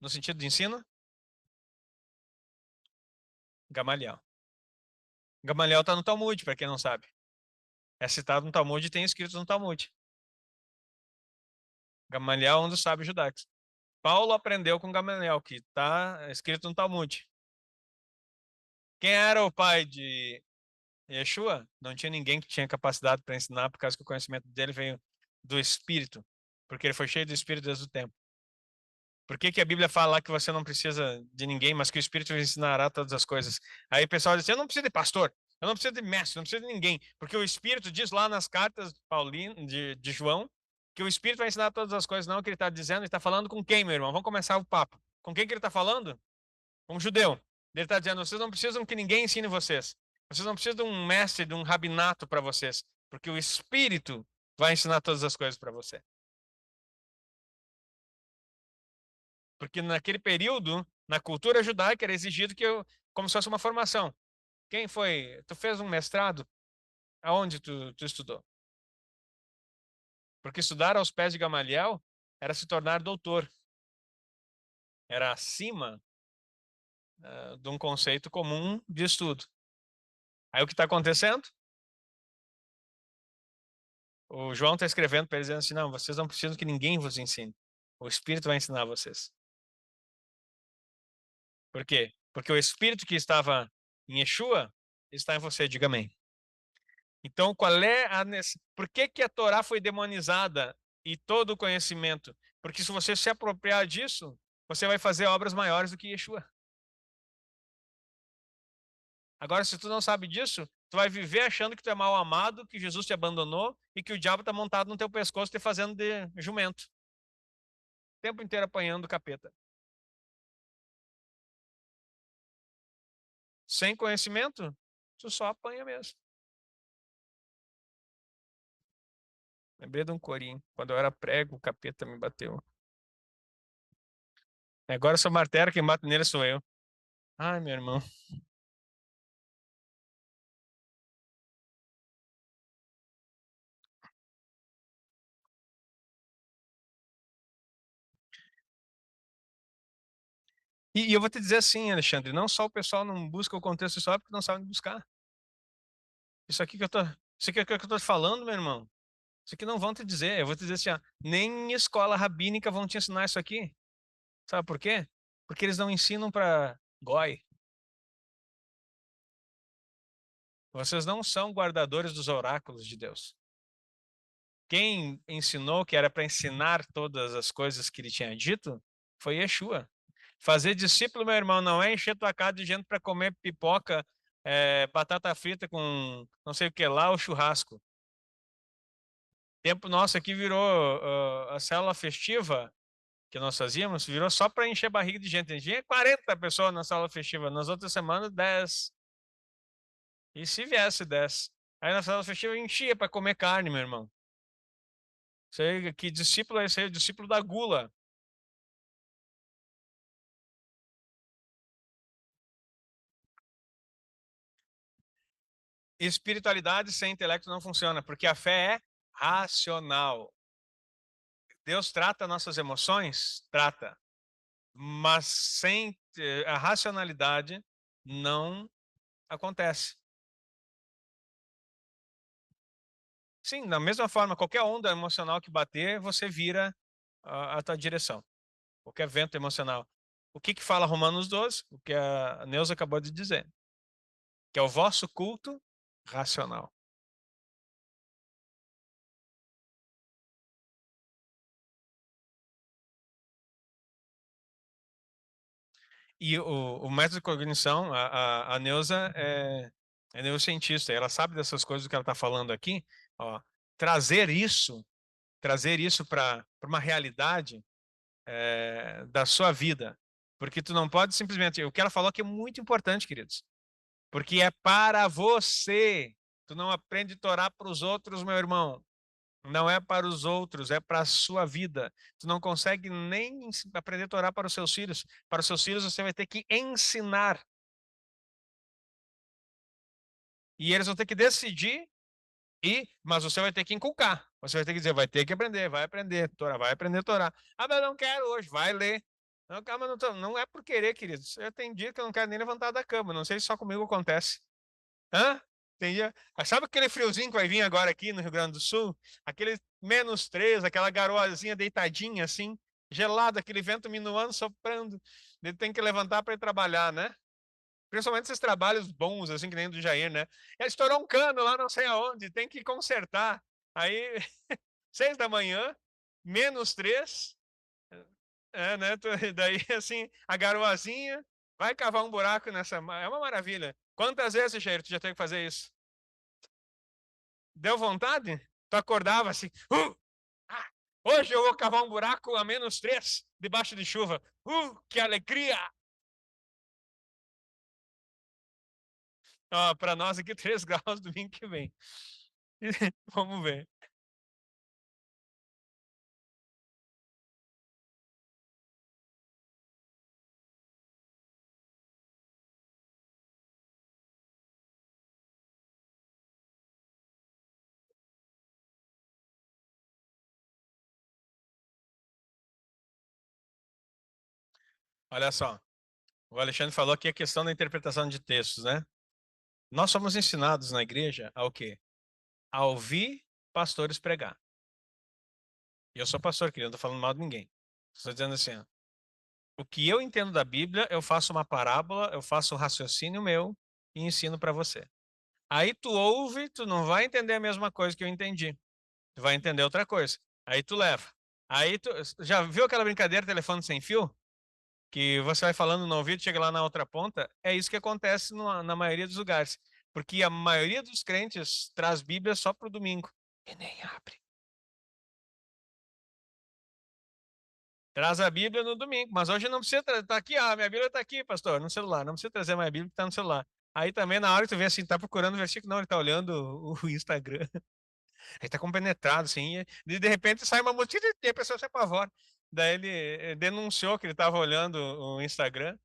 No sentido de ensino? Gamaliel. Gamaliel está no Talmud, para quem não sabe. É citado no Talmud e tem escrito no Talmud. Gamaliel é um dos sábios judaicos. Paulo aprendeu com Gamaliel, que está escrito no Talmud. Quem era o pai de Yeshua? Não tinha ninguém que tinha capacidade para ensinar, por causa que o conhecimento dele veio do Espírito, porque ele foi cheio do Espírito desde o tempo. Por que que a Bíblia fala lá que você não precisa de ninguém, mas que o Espírito ensinará todas as coisas? Aí o pessoal diz assim, eu não preciso de pastor, eu não preciso de mestre, eu não preciso de ninguém, porque o Espírito diz lá nas cartas de João que o Espírito vai ensinar todas as coisas. Não é o que ele está dizendo, ele está falando com quem, meu irmão? Vamos começar o papo. Com quem que ele está falando? Com um judeu. Ele está dizendo, vocês não precisam que ninguém ensine vocês. Vocês não precisam de um mestre, de um rabinato para vocês, porque o Espírito vai ensinar todas as coisas para você. Porque naquele período, na cultura judaica, era exigido que eu, como se fosse uma formação. Quem foi? Tu fez um mestrado? Aonde tu estudou? Porque estudar aos pés de Gamaliel era se tornar doutor. Era acima de um conceito comum de estudo. Aí o que está acontecendo? O João está escrevendo para eles dizendo assim: não, vocês não precisam que ninguém vos ensine. O Espírito vai ensinar vocês. Por quê? Porque o Espírito que estava em Yeshua está em você, diga amém. Então, qual é por que que a Torá foi demonizada e todo o conhecimento? Porque se você se apropriar disso, você vai fazer obras maiores do que Yeshua. Agora, se tu não sabe disso, tu vai viver achando que tu é mal amado, que Jesus te abandonou e que o diabo está montado no teu pescoço te fazendo de jumento. O tempo inteiro apanhando o capeta. Sem conhecimento, tu só apanha mesmo. Lembrei de um corinho. Quando eu era prego, o capeta me bateu. Agora eu sou martelo, quem bate nele sou eu. Ai, meu irmão. E eu vou te dizer assim, Alexandre, não só o pessoal não busca o contexto histórico, porque não sabe buscar. Isso aqui é o que eu tô te falando, meu irmão. Isso aqui não vão te dizer. Eu vou te dizer assim, ó, nem escola rabínica vão te ensinar isso aqui. Sabe por quê? Porque eles não ensinam para goi. Vocês não são guardadores dos oráculos de Deus. Quem ensinou que era para ensinar todas as coisas que ele tinha dito foi Yeshua. Fazer discípulo, meu irmão, não é encher tua casa de gente para comer pipoca, batata frita com não sei o que lá, o churrasco. Tempo nosso aqui virou a célula festiva que nós fazíamos, virou só para encher barriga de gente. Tinha 40 pessoas na sala festiva, nas outras semanas 10. E se viesse 10? Aí na sala festiva enchia para comer carne, meu irmão. Sei que discípulo é esse aí, o discípulo da gula. Espiritualidade sem intelecto não funciona, porque a fé é racional. Deus trata nossas emoções? Trata. Mas sem a racionalidade não acontece. Sim, da mesma forma, qualquer onda emocional que bater, você vira a tua direção. Qualquer vento emocional. O que que fala Romanos 12? O que a Neuza acabou de dizer. Que é o vosso culto racional. E o método de cognição, a Neuza é neurocientista, ela sabe dessas coisas que ela está falando aqui. Ó, trazer isso, trazer isso para uma realidade da sua vida. Porque tu não pode simplesmente. O que ela falou aqui é muito importante, queridos. Porque é para você. Tu não aprende a Torá para os outros, meu irmão. Não é para os outros, é para a sua vida. Tu não consegue nem aprender a Torá para os seus filhos. Para os seus filhos você vai ter que ensinar. E eles vão ter que decidir, mas você vai ter que inculcar. Você vai ter que dizer, vai ter que aprender, vai aprender, Torá, vai aprender Torá. Ah, mas eu não quero hoje, vai ler. Não, calma, não é por querer, queridos. Eu tenho dia que eu não quero nem levantar da cama. Não sei se só comigo acontece. Hã? Tem dia... Sabe aquele friozinho que vai vir agora aqui no Rio Grande do Sul? Aquele -3, aquela garoazinha deitadinha assim, gelada, aquele vento minuano soprando. Ele tem que levantar para ir trabalhar, né? Principalmente esses trabalhos bons, assim, que nem do Jair, né? Ele estourou um cano lá não sei aonde, tem que consertar. Aí, 6 da manhã, -3, né? Daí, assim, a garoazinha vai cavar um buraco nessa... É uma maravilha. Quantas vezes, Jair, tu já teve que fazer isso? Deu vontade? Tu acordava assim, ah, hoje eu vou cavar um buraco a -3, debaixo de chuva. Que alegria! Ó, para nós aqui, 3 graus domingo que vem. Vamos ver. Olha só, o Alexandre falou aqui a questão da interpretação de textos, né? Nós somos ensinados na igreja a o quê? A ouvir pastores pregar. E eu sou pastor, querido, não estou falando mal de ninguém. Estou dizendo assim, ó, o que eu entendo da Bíblia, eu faço uma parábola, eu faço um raciocínio meu e ensino para você. Aí tu ouve, tu não vai entender a mesma coisa que eu entendi. Tu vai entender outra coisa. Aí tu leva. Aí tu já viu aquela brincadeira telefone sem fio? Que você vai falando no ouvido, chega lá na outra ponta? É isso que acontece na maioria dos lugares. Porque a maioria dos crentes traz Bíblia só pro domingo. E nem abre. Traz a Bíblia no domingo, mas hoje não precisa trazer. Tá aqui, minha Bíblia tá aqui, pastor, no celular. Não precisa trazer mais a Bíblia que tá no celular. Aí também, na hora que tu vê assim, tá procurando o versículo, não, ele tá olhando o Instagram. Ele tá compenetrado, assim, e de repente sai uma música e a pessoa se apavora. Daí ele denunciou que ele tava olhando o Instagram,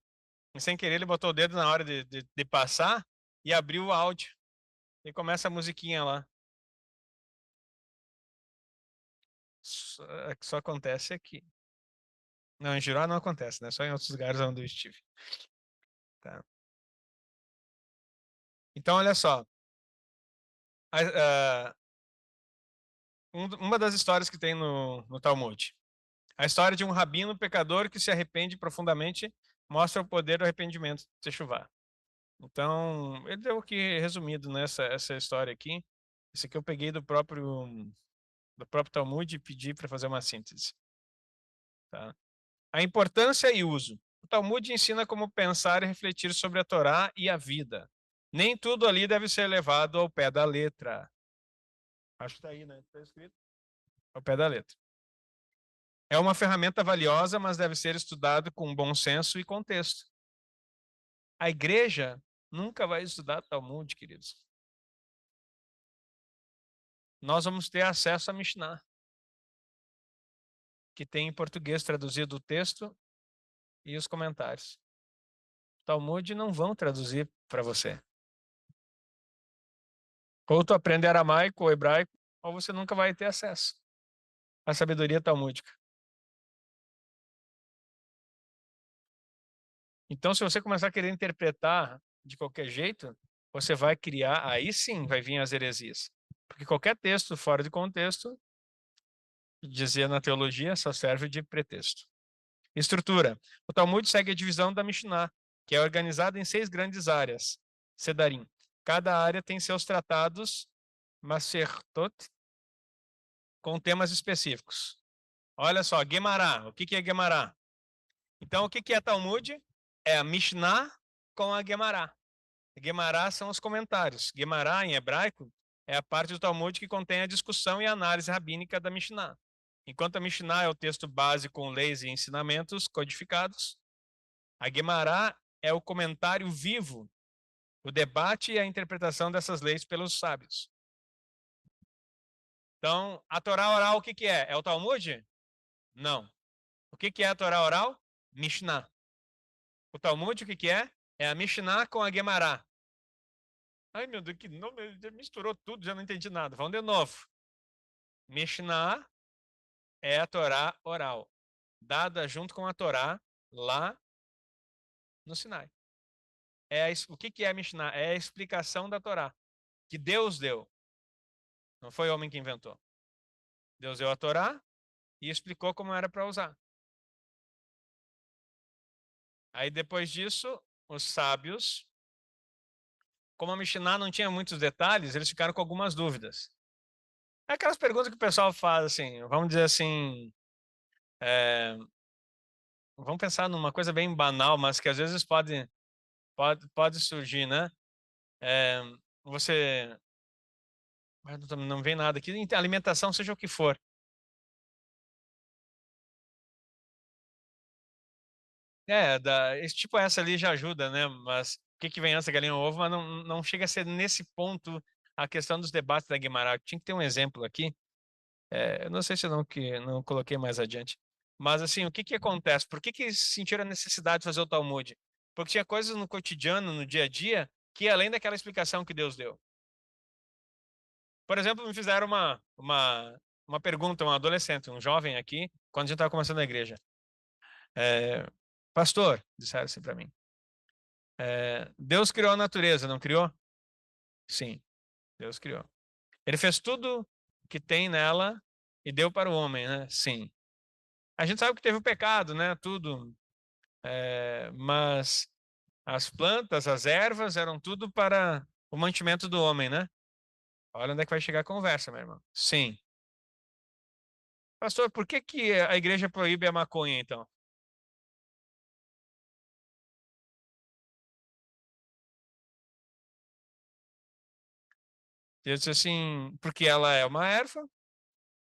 e sem querer ele botou o dedo na hora de passar e abriu o áudio. E começa a musiquinha lá. É que só acontece aqui. Não, em Girona não acontece, né? Só em outros lugares onde eu estive. Tá? Então, olha só. A, uma das histórias que tem no Talmud. A história de um rabino pecador que se arrepende profundamente mostra o poder do arrependimento de Teshuvah. Então, ele deu aqui resumido nessa essa história aqui. Isso aqui eu peguei do próprio Talmud e pedi para fazer uma síntese. Tá? A importância e uso. O Talmud ensina como pensar e refletir sobre a Torá e a vida. Nem tudo ali deve ser levado ao pé da letra. Acho que está aí, né? Está escrito. Ao pé da letra. É uma ferramenta valiosa, mas deve ser estudado com bom senso e contexto. A igreja nunca vai estudar Talmud, queridos. Nós vamos ter acesso a Mishnah, que tem em português traduzido o texto e os comentários. Talmud não vão traduzir para você. Ou tu aprende aramaico ou hebraico, ou você nunca vai ter acesso à sabedoria talmúdica. Então, se você começar a querer interpretar de qualquer jeito, você vai criar, aí sim vai vir as heresias. Porque qualquer texto fora de contexto, dizia na teologia, só serve de pretexto. Estrutura. O Talmud segue a divisão da Mishnah, que é organizada em 6 grandes áreas. Sedarim. Cada área tem seus tratados, Masertot, com temas específicos. Olha só, Guemará. O que é Guemará? Então, o que é Talmud? É a Mishnah com a Guemará. Guemará são os comentários. Guemará, em hebraico, é a parte do Talmud que contém a discussão e a análise rabínica da Mishnah. Enquanto a Mishnah é o texto base com leis e ensinamentos codificados, a Guemará é o comentário vivo, o debate e a interpretação dessas leis pelos sábios. Então, a Torá oral o que é? É o Talmud? Não. O que é a Torá oral? Mishnah. O Talmud o que é? É a Mishnah com a Guemará. Ai, meu Deus, que nome, misturou tudo, já não entendi nada. Vamos de novo. Mishnah é a Torá oral, dada junto com a Torá lá no Sinai. O que é a Mishnah? É a explicação da Torá, que Deus deu. Não foi o homem que inventou. Deus deu a Torá e explicou como era para usar. Aí depois disso, os sábios, como a Mishnah não tinha muitos detalhes, eles ficaram com algumas dúvidas. É aquelas perguntas que o pessoal faz, assim, vamos dizer assim, é, vamos pensar numa coisa bem banal, mas que às vezes pode surgir, né? É, você não vem nada aqui, alimentação, seja o que for. Tipo essa ali já ajuda, né? Mas o que vem antes da galinha ou ovo, mas não chega a ser nesse ponto a questão dos debates da Guimarães. Tinha que ter um exemplo aqui. Eu não sei se eu não coloquei mais adiante. Mas assim, o que acontece? Por que eles sentiram a necessidade de fazer o Talmud? Porque tinha coisas no cotidiano, no dia a dia, que além daquela explicação que Deus deu. Por exemplo, me fizeram uma pergunta, um adolescente, um jovem aqui, quando a gente estava começando a igreja. É, Pastor, disseram assim para mim, Deus criou a natureza, não criou? Sim, Deus criou. Ele fez tudo que tem nela e deu para o homem, né? Sim. A gente sabe que teve o pecado, né? Tudo. Mas as plantas, as ervas eram tudo para o mantimento do homem, né? Olha onde é que vai chegar a conversa, meu irmão. Sim. Pastor, por que a igreja proíbe a maconha, então? Ele disse assim, porque ela é uma erva,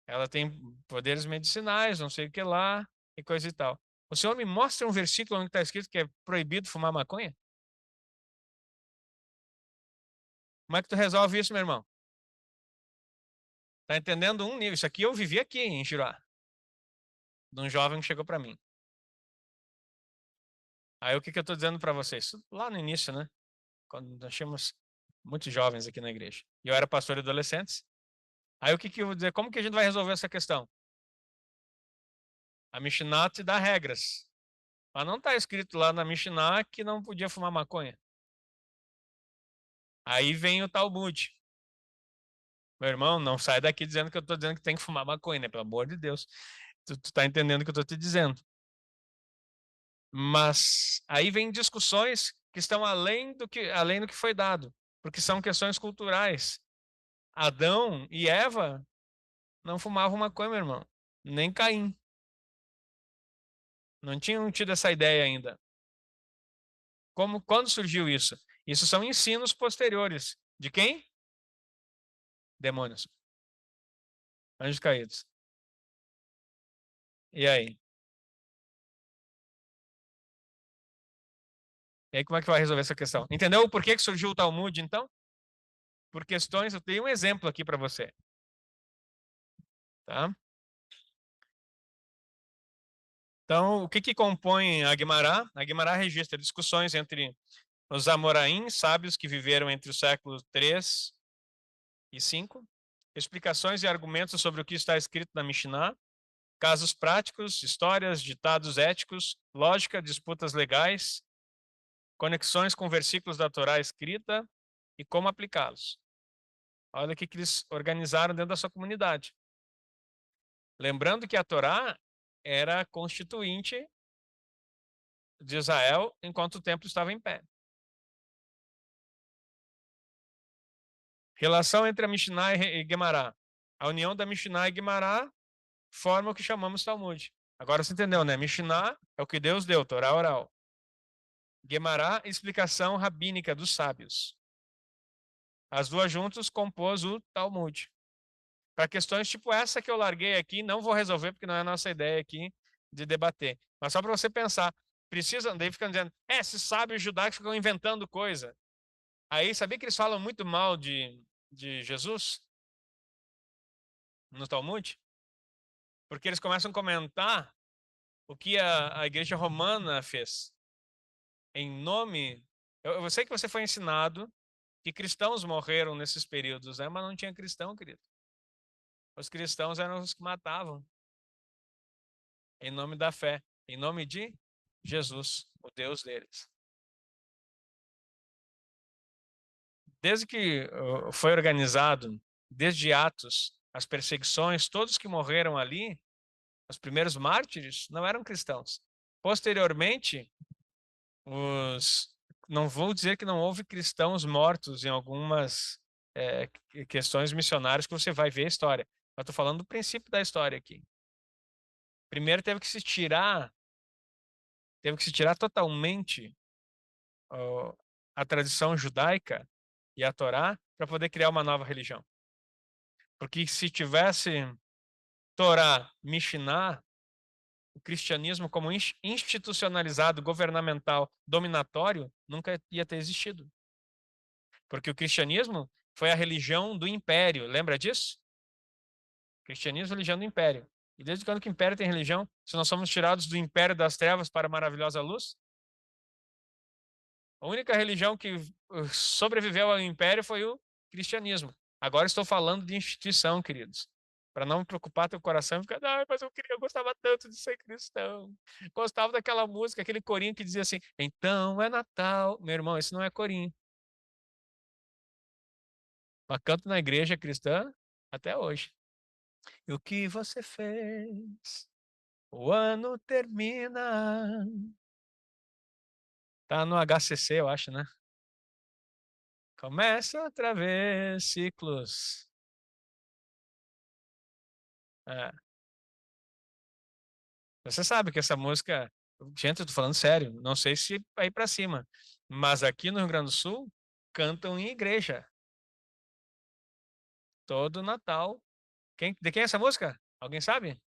ela tem poderes medicinais, não sei o que lá, e coisa e tal. O senhor me mostra um versículo onde está escrito que é proibido fumar maconha? Como é que tu resolve isso, meu irmão? Tá entendendo um nível? Isso aqui eu vivi aqui em Giroá, de um jovem que chegou para mim. Aí o que eu estou dizendo para vocês? Lá no início, né? Quando nós tínhamos muitos jovens aqui na igreja. E eu era pastor de adolescentes. Aí o que eu vou dizer? Como que a gente vai resolver essa questão? A Mishnah te dá regras. Mas não está escrito lá na Mishnah que não podia fumar maconha. Aí vem o Talmud. Meu irmão, não sai daqui dizendo que eu estou dizendo que tem que fumar maconha, né? Pelo amor de Deus. Tu tá entendendo o que eu estou te dizendo. Mas aí vem discussões que estão além do que foi dado, porque são questões culturais. Adão e Eva não fumavam maconha, meu irmão. Nem Caim. Não tinham tido essa ideia ainda. Quando surgiu isso? Isso são ensinos posteriores. De quem? Demônios. Anjos caídos. E aí? E aí como é que vai resolver essa questão? Entendeu por que surgiu o Talmud, então? Por questões, eu tenho um exemplo aqui para você. Tá? Então, o que compõe a Guimará? A Guimará registra discussões entre os Amoraim, sábios que viveram entre os séculos 3 e 5, explicações e argumentos sobre o que está escrito na Mishnah, casos práticos, histórias, ditados éticos, lógica, disputas legais, conexões com versículos da Torá escrita e como aplicá-los. Olha o que eles organizaram dentro da sua comunidade. Lembrando que a Torá era constituinte de Israel enquanto o templo estava em pé. Relação entre a Mishnah e Guemará. A união da Mishnah e Guemará forma o que chamamos Talmud. Agora você entendeu, né? Mishnah é o que Deus deu, Torá oral. Guemará, explicação rabínica dos sábios. As duas juntas compôs o Talmud. Para questões tipo essa que eu larguei aqui, não vou resolver porque não é a nossa ideia aqui de debater. Mas só para você pensar, precisa, daí ficam dizendo, esses sábios judaicos ficam inventando coisa. Aí, sabia que eles falam muito mal de Jesus no Talmud? Porque eles começam a comentar o que a igreja romana fez. Em nome. Eu sei que você foi ensinado que cristãos morreram nesses períodos, né? Mas não tinha cristão, querido. Os cristãos eram os que matavam em nome da fé, em nome de Jesus, o Deus deles. Desde que foi organizado, desde Atos, as perseguições, todos que morreram ali, os primeiros mártires, não eram cristãos. Posteriormente, não vou dizer que não houve cristãos mortos em algumas questões missionárias que você vai ver a história. Eu estou falando do princípio da história aqui. Primeiro teve que se tirar totalmente a tradição judaica e a Torá para poder criar uma nova religião. Porque se tivesse Torá, Mishnah, o cristianismo como institucionalizado, governamental, dominatório, nunca ia ter existido. Porque o cristianismo foi a religião do império, lembra disso? O cristianismo é a religião do império. E desde quando que o império tem religião? Se nós somos tirados do império das trevas para a maravilhosa luz? A única religião que sobreviveu ao império foi o cristianismo. Agora estou falando de instituição, queridos. Para não preocupar teu coração e ficar, mas eu gostava tanto de ser cristão. Gostava daquela música, aquele corinho que dizia assim, então é Natal. Meu irmão, isso não é corinho. Mas canto na igreja cristã até hoje. E o que você fez? O ano termina. Tá no HCC, eu acho, né? Começa outra vez, ciclos. É. Você sabe que essa música, gente, eu tô falando sério, não sei se aí pra cima, mas aqui no Rio Grande do Sul cantam em igreja todo Natal. De quem é essa música? Alguém sabe?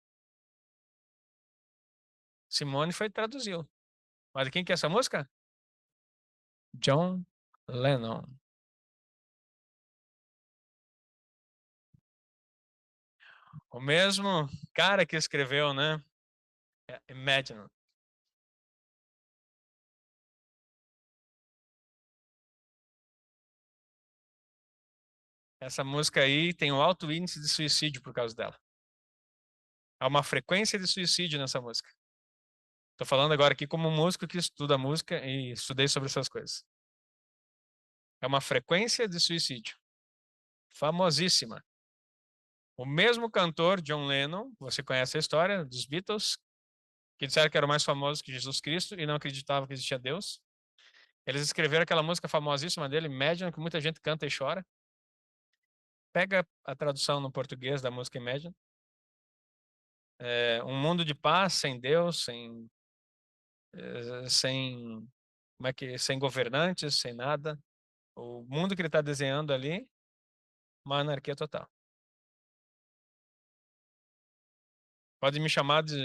Simone foi traduziu. Mas de quem que é essa música? John Lennon. O mesmo cara que escreveu, né? Imagine. Essa música aí tem um alto índice de suicídio por causa dela. Há uma frequência de suicídio nessa música. Tô falando agora aqui como músico que estuda música e estudei sobre essas coisas. É uma frequência de suicídio. Famosíssima. O mesmo cantor, John Lennon, você conhece a história dos Beatles, que disseram que eram mais famosos que Jesus Cristo e não acreditavam que existia Deus. Eles escreveram aquela música famosíssima dele, Imagine, que muita gente canta e chora. Pega a tradução no português da música Imagine. Um mundo de paz, sem Deus, sem, sem governantes, sem nada. O mundo que ele está desenhando ali, uma anarquia total. Pode me chamar de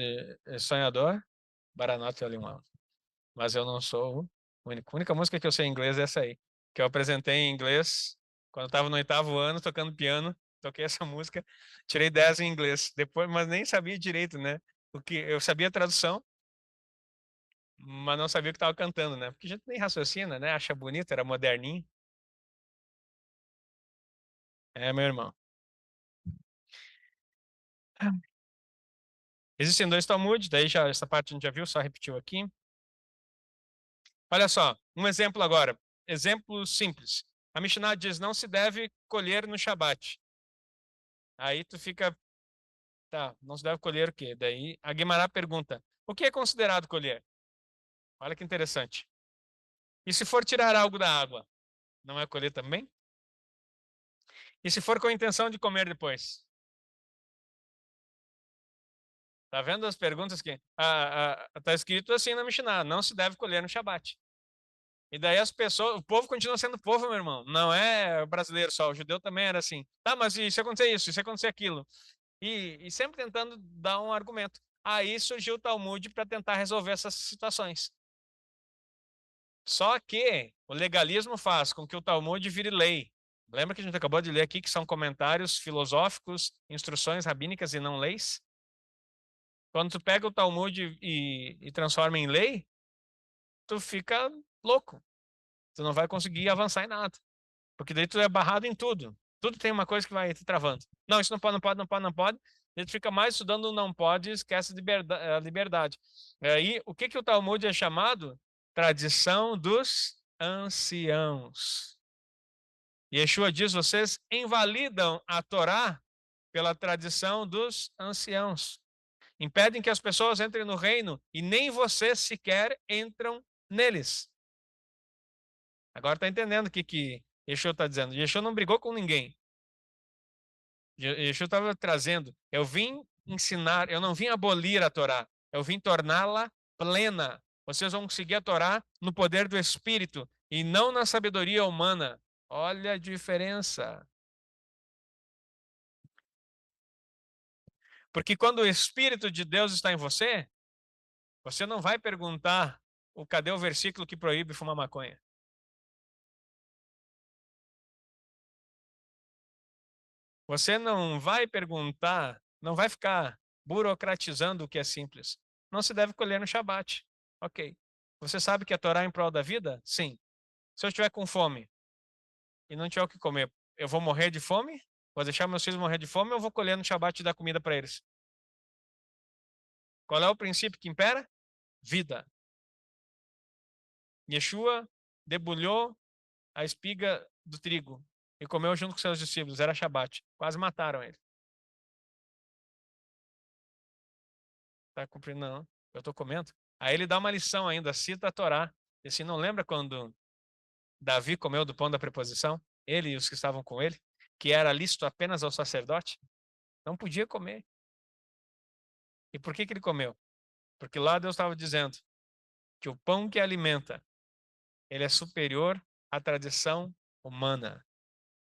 sonhador, Baranote Alimão. Mas eu não sou o único. A única música que eu sei em inglês é essa aí, que eu apresentei em inglês quando eu estava no 8º ano tocando piano. Toquei essa música, tirei 10 em inglês. Depois, mas nem sabia direito, né? Porque eu sabia a tradução, mas não sabia o que estava cantando, né? Porque a gente nem raciocina, né? Acha bonito, era moderninho. É, meu irmão. Existem dois Talmud, daí já essa parte a gente já viu, só repetiu aqui. Olha só, um exemplo agora. Exemplo simples. A Mishnah diz não se deve colher no Shabat. Aí tu fica, tá, não se deve colher o quê? Daí a Guimará pergunta, o que é considerado colher? Olha que interessante. E se for tirar algo da água, não é colher também? E se for com a intenção de comer depois? Tá vendo as perguntas que tá escrito assim na Mishnah, não se deve colher no Shabat. E daí as pessoas, o povo continua sendo povo, meu irmão. Não é brasileiro só, o judeu também era assim. Tá, mas e se acontecer isso, e se acontecer aquilo? E sempre tentando dar um argumento. Aí surgiu o Talmud para tentar resolver essas situações. Só que o legalismo faz com que o Talmud vire lei. Lembra que a gente acabou de ler aqui que são comentários filosóficos, instruções rabínicas e não leis? Quando tu pega o Talmud e transforma em lei, tu fica louco. Tu não vai conseguir avançar em nada. Porque daí tu é barrado em tudo. Tudo tem uma coisa que vai te travando. Não, isso não pode, não pode, não pode, não pode. A gente fica mais estudando o não pode e esquece a liberdade. Aí, o que o Talmud é chamado? Tradição dos anciãos. Yeshua diz, vocês invalidam a Torá pela tradição dos anciãos. Impedem que as pessoas entrem no reino e nem vocês sequer entram neles. Agora está entendendo o que Yeshua está dizendo. Yeshua não brigou com ninguém. Yeshua estava trazendo, eu vim ensinar, eu não vim abolir a Torá, eu vim torná-la plena. Vocês vão conseguir a Torá no poder do Espírito e não na sabedoria humana. Olha a diferença. Porque quando o Espírito de Deus está em você, você não vai perguntar cadê o versículo que proíbe fumar maconha. Você não vai perguntar, não vai ficar burocratizando o que é simples. Não se deve colher no Shabat. Ok. Você sabe que a Torá é em prol da vida? Sim. Se eu estiver com fome e não tiver o que comer, eu vou morrer de fome? Vou deixar meus filhos morrer de fome ou eu vou colher no Shabat e dar comida para eles? Qual é o princípio que impera? Vida. Yeshua debulhou a espiga do trigo e comeu junto com seus discípulos. Era Shabat. Quase mataram ele. Tá cumprindo, não. Eu estou comendo. Aí ele dá uma lição ainda, cita a Torá. E assim, não lembra quando Davi comeu do pão da preposição? Ele e os que estavam com ele? Que era lícito apenas ao sacerdote? Não podia comer. E por que ele comeu? Porque lá Deus estava dizendo que o pão que alimenta, ele é superior à tradição humana.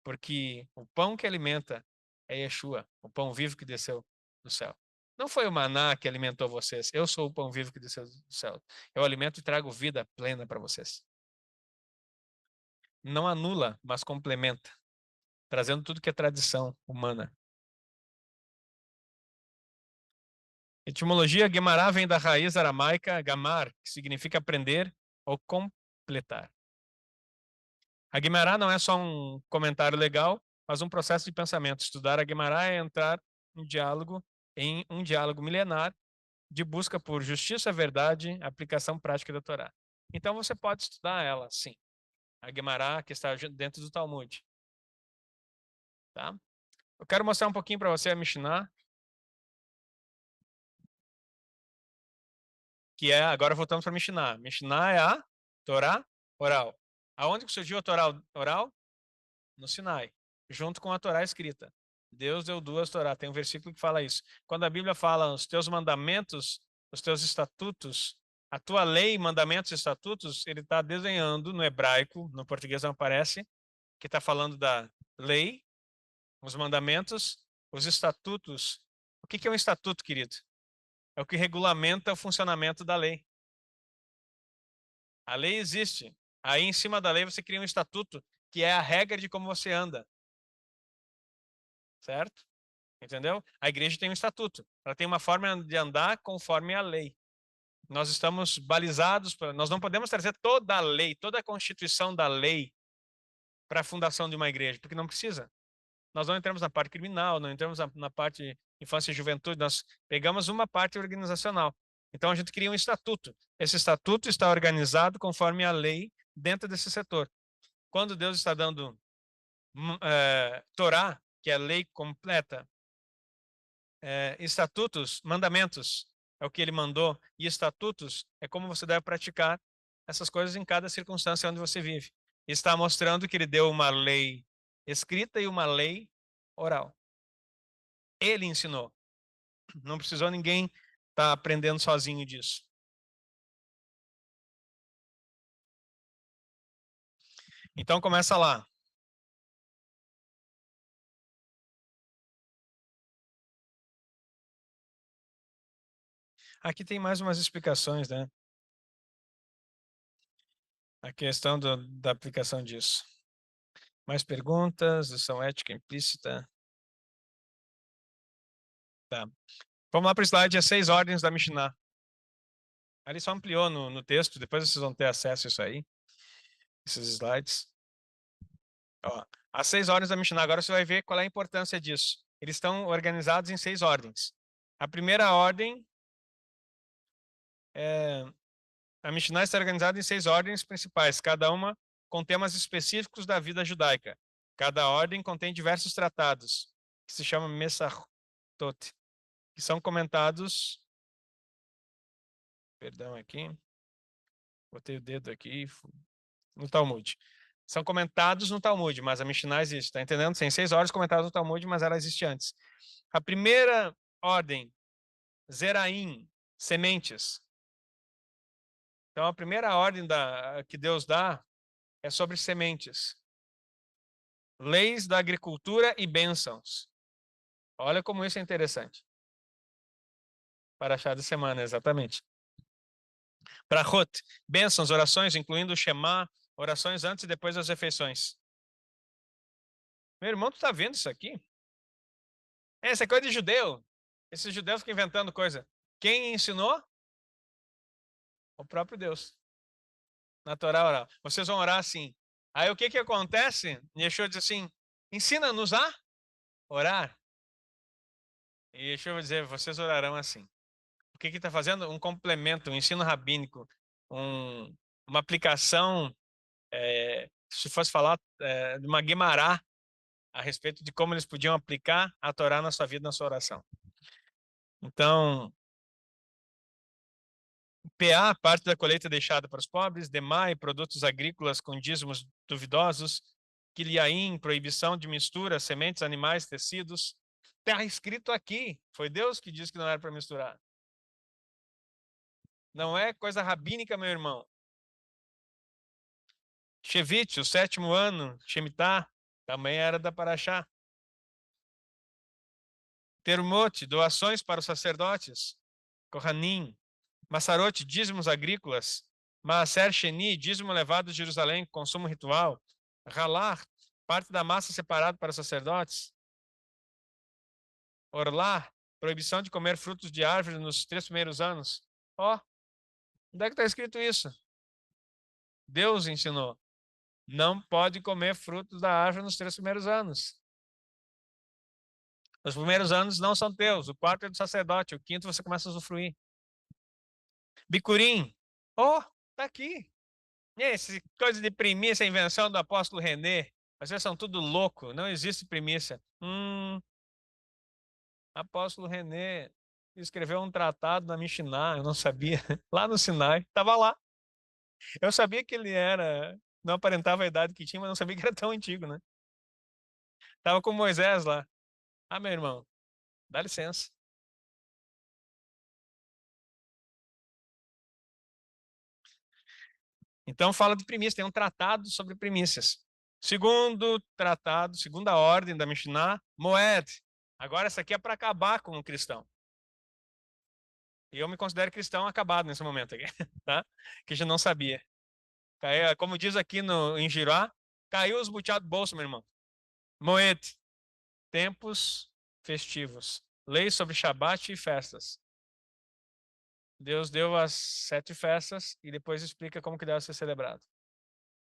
Porque o pão que alimenta é Yeshua, o pão vivo que desceu do céu. Não foi o maná que alimentou vocês. Eu sou o pão vivo que desceu do céu. Eu alimento e trago vida plena para vocês. Não anula, mas complementa, trazendo tudo que é tradição humana. Etimologia, Guemará vem da raiz aramaica gamar, que significa aprender ou completar. A Guemará não é só um comentário legal, mas um processo de pensamento. Estudar a Guemará é entrar em um diálogo milenar de busca por justiça, verdade, aplicação prática da Torá. Então você pode estudar ela, sim. A Guemará, que está dentro do Talmud. Tá? Eu quero mostrar um pouquinho para você a Mishnah, que é, agora voltamos para Mishnah. Mishnah é a Torá oral. Aonde que surgiu a Torá oral? No Sinai, junto com a Torá escrita. Deus deu duas Torá, tem um versículo que fala isso. Quando a Bíblia fala os teus mandamentos, os teus estatutos, a tua lei, mandamentos e estatutos, ele está desenhando no hebraico, no português não aparece, que está falando da lei, os mandamentos, os estatutos. O que é um estatuto, querido? É o que regulamenta o funcionamento da lei. A lei existe. Aí, em cima da lei, você cria um estatuto, que é a regra de como você anda. Certo? Entendeu? A igreja tem um estatuto. Ela tem uma forma de andar conforme a lei. Nós estamos balizados, nós não podemos trazer toda a lei, toda a constituição da lei para a fundação de uma igreja, porque não precisa. Nós não entramos na parte criminal, não entramos na parte infância e juventude, nós pegamos uma parte organizacional. Então a gente cria um estatuto. Esse estatuto está organizado conforme a lei dentro desse setor. Quando Deus está dando Torá, que é a lei completa, estatutos, mandamentos, é o que ele mandou, e estatutos é como você deve praticar essas coisas em cada circunstância onde você vive. Está mostrando que ele deu uma lei escrita e uma lei oral. Ele ensinou. Não precisou ninguém estar aprendendo sozinho disso. Então começa lá. Aqui tem mais umas explicações, né? A questão da aplicação disso. Mais perguntas, lição ética implícita. Tá. Vamos lá para o slide, as 6 ordens da Mishnah. Ali só ampliou no texto, depois vocês vão ter acesso a isso aí, esses slides. Ó, As 6 ordens da Mishnah, agora você vai ver qual é a importância disso. Eles estão organizados em 6 ordens. A primeira ordem a Mishnah está organizada em 6 ordens principais, cada uma com temas específicos da vida judaica. Cada ordem contém diversos tratados, que se chamam Mesachot, que são comentados. Perdão aqui. Botei o dedo aqui no Talmud. São comentados no Talmud, mas a Mishnah existe, tá entendendo? Tem 6 ordens comentadas no Talmud, mas ela existe antes. A primeira ordem, Zeraim, sementes. Então, a primeira ordem que Deus dá é sobre sementes. Leis da agricultura e bênçãos. Olha como isso é interessante. Para achar de semana, exatamente. Brachot, bênçãos, orações, incluindo o Shema, orações antes e depois das refeições. Meu irmão, tu tá vendo isso aqui? Essa é coisa de judeu. Esses judeus ficam inventando coisa. Quem ensinou? O próprio Deus. Na Torá oral. Vocês vão orar assim. Aí o que que acontece? Yeshua diz assim, ensina-nos a orar. E Yeshua vai dizer, vocês orarão assim. O que que está fazendo? Um complemento, um ensino rabínico, uma aplicação, se fosse falar de uma Guimará a respeito de como eles podiam aplicar a Torá na sua vida, na sua oração. Então, PA, parte da colheita deixada para os pobres, DEMAI, produtos agrícolas com dízimos duvidosos, Quiliaim, proibição de mistura, sementes, animais, tecidos. Está escrito aqui, foi Deus que disse que não era para misturar. Não é coisa rabínica, meu irmão. Shevit, o 7º ano, Shemitah, também era da Paraxá. Termote, doações para os sacerdotes. Kohanim. Massarote, dízimos agrícolas. Maaser Sheni, dízimo levado de Jerusalém, consumo ritual. Ralar, parte da massa separada para os sacerdotes. Orlar, proibição de comer frutos de árvore nos 3 primeiros anos. Ó, onde é que está escrito isso? Deus ensinou. Não pode comer frutos da árvore nos 3 primeiros anos. Os primeiros anos não são teus, o 4º é do sacerdote, o 5º você começa a usufruir. Bicurim, tá aqui. Esse coisa de primícia, invenção do apóstolo René. Vocês são tudo louco, não existe primícia. Apóstolo René escreveu um tratado na Mishnah, eu não sabia, lá no Sinai, estava lá. Eu sabia que ele não aparentava a idade que tinha, mas não sabia que era tão antigo, né? Tava com Moisés lá. Ah, meu irmão, dá licença. Então fala de primícias, tem um tratado sobre primícias. Segundo tratado, segunda ordem da Mishnah, Moed. Agora essa aqui é para acabar com o cristão. E eu me considero cristão acabado nesse momento aqui, tá? Que já não sabia. Como diz aqui em Girá, caiu os buteados do bolso, meu irmão. Moed. Tempos festivos. Leis sobre Shabat e festas. Deus deu as 7 festas e depois explica como que deve ser celebrado.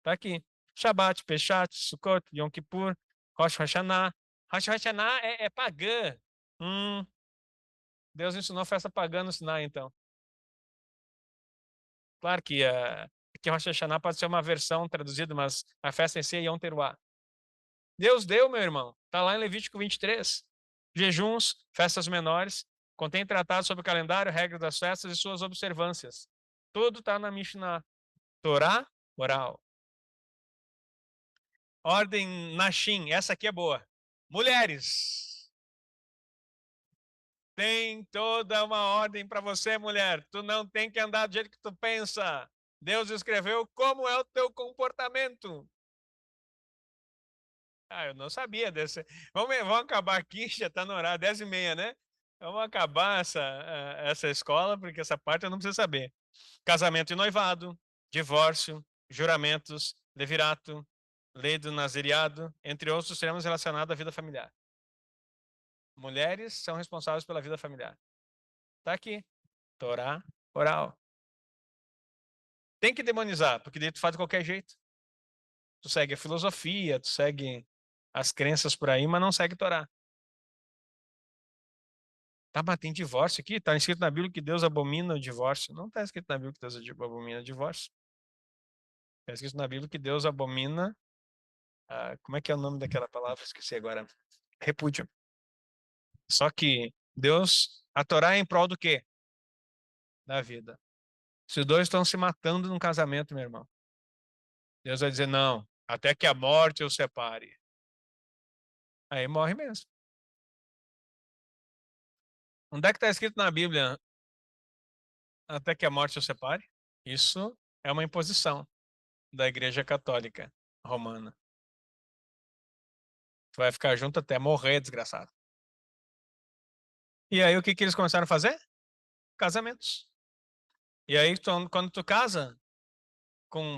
Tá aqui. Shabat, Peshat, Sukkot, Yom Kippur, Rosh Hashanah. Rosh Hashanah é pagã. Deus ensinou a festa pagã no Sinai, então. Claro que Rosh Hashanah pode ser uma versão traduzida, mas a festa em si é Yom Teruah. Deus deu, meu irmão. Está lá em Levítico 23. Jejuns, festas menores, contém tratados sobre o calendário, regras das festas e suas observâncias. Tudo está na Mishnah. Torá, oral. Ordem Nashim, essa aqui é boa. Mulheres. Tem toda uma ordem para você, mulher. Tu não tem que andar do jeito que tu pensa. Deus escreveu como é o teu comportamento. Eu não sabia dessa. Vamos acabar aqui, já está no horário, 10h30, né? Vamos acabar essa escola, porque essa parte eu não preciso saber. Casamento e noivado, divórcio, juramentos, levirato, lei do naziriado, entre outros termos relacionados à vida familiar. Mulheres são responsáveis pela vida familiar. Está aqui. Torá oral. Tem que demonizar, porque daí tu faz de qualquer jeito. Tu segue a filosofia, tu segue as crenças por aí, mas não segue Torá. Tá, mas tem divórcio aqui? Tá escrito na Bíblia que Deus abomina o divórcio. Não tá escrito na Bíblia que Deus abomina o divórcio. Tá escrito na Bíblia que Deus abomina. Como é que é o nome daquela palavra? Esqueci agora. Repúdio. Só que a Torá é em prol do quê? Da vida. Se os dois estão se matando num casamento, meu irmão, Deus vai dizer, não, até que a morte os separe. Aí morre mesmo. Onde é que está escrito na Bíblia, até que a morte os separe? Isso é uma imposição da Igreja Católica Romana. Tu vai ficar junto até morrer, desgraçado. E aí o que eles começaram a fazer? Casamentos. E aí quando tu casa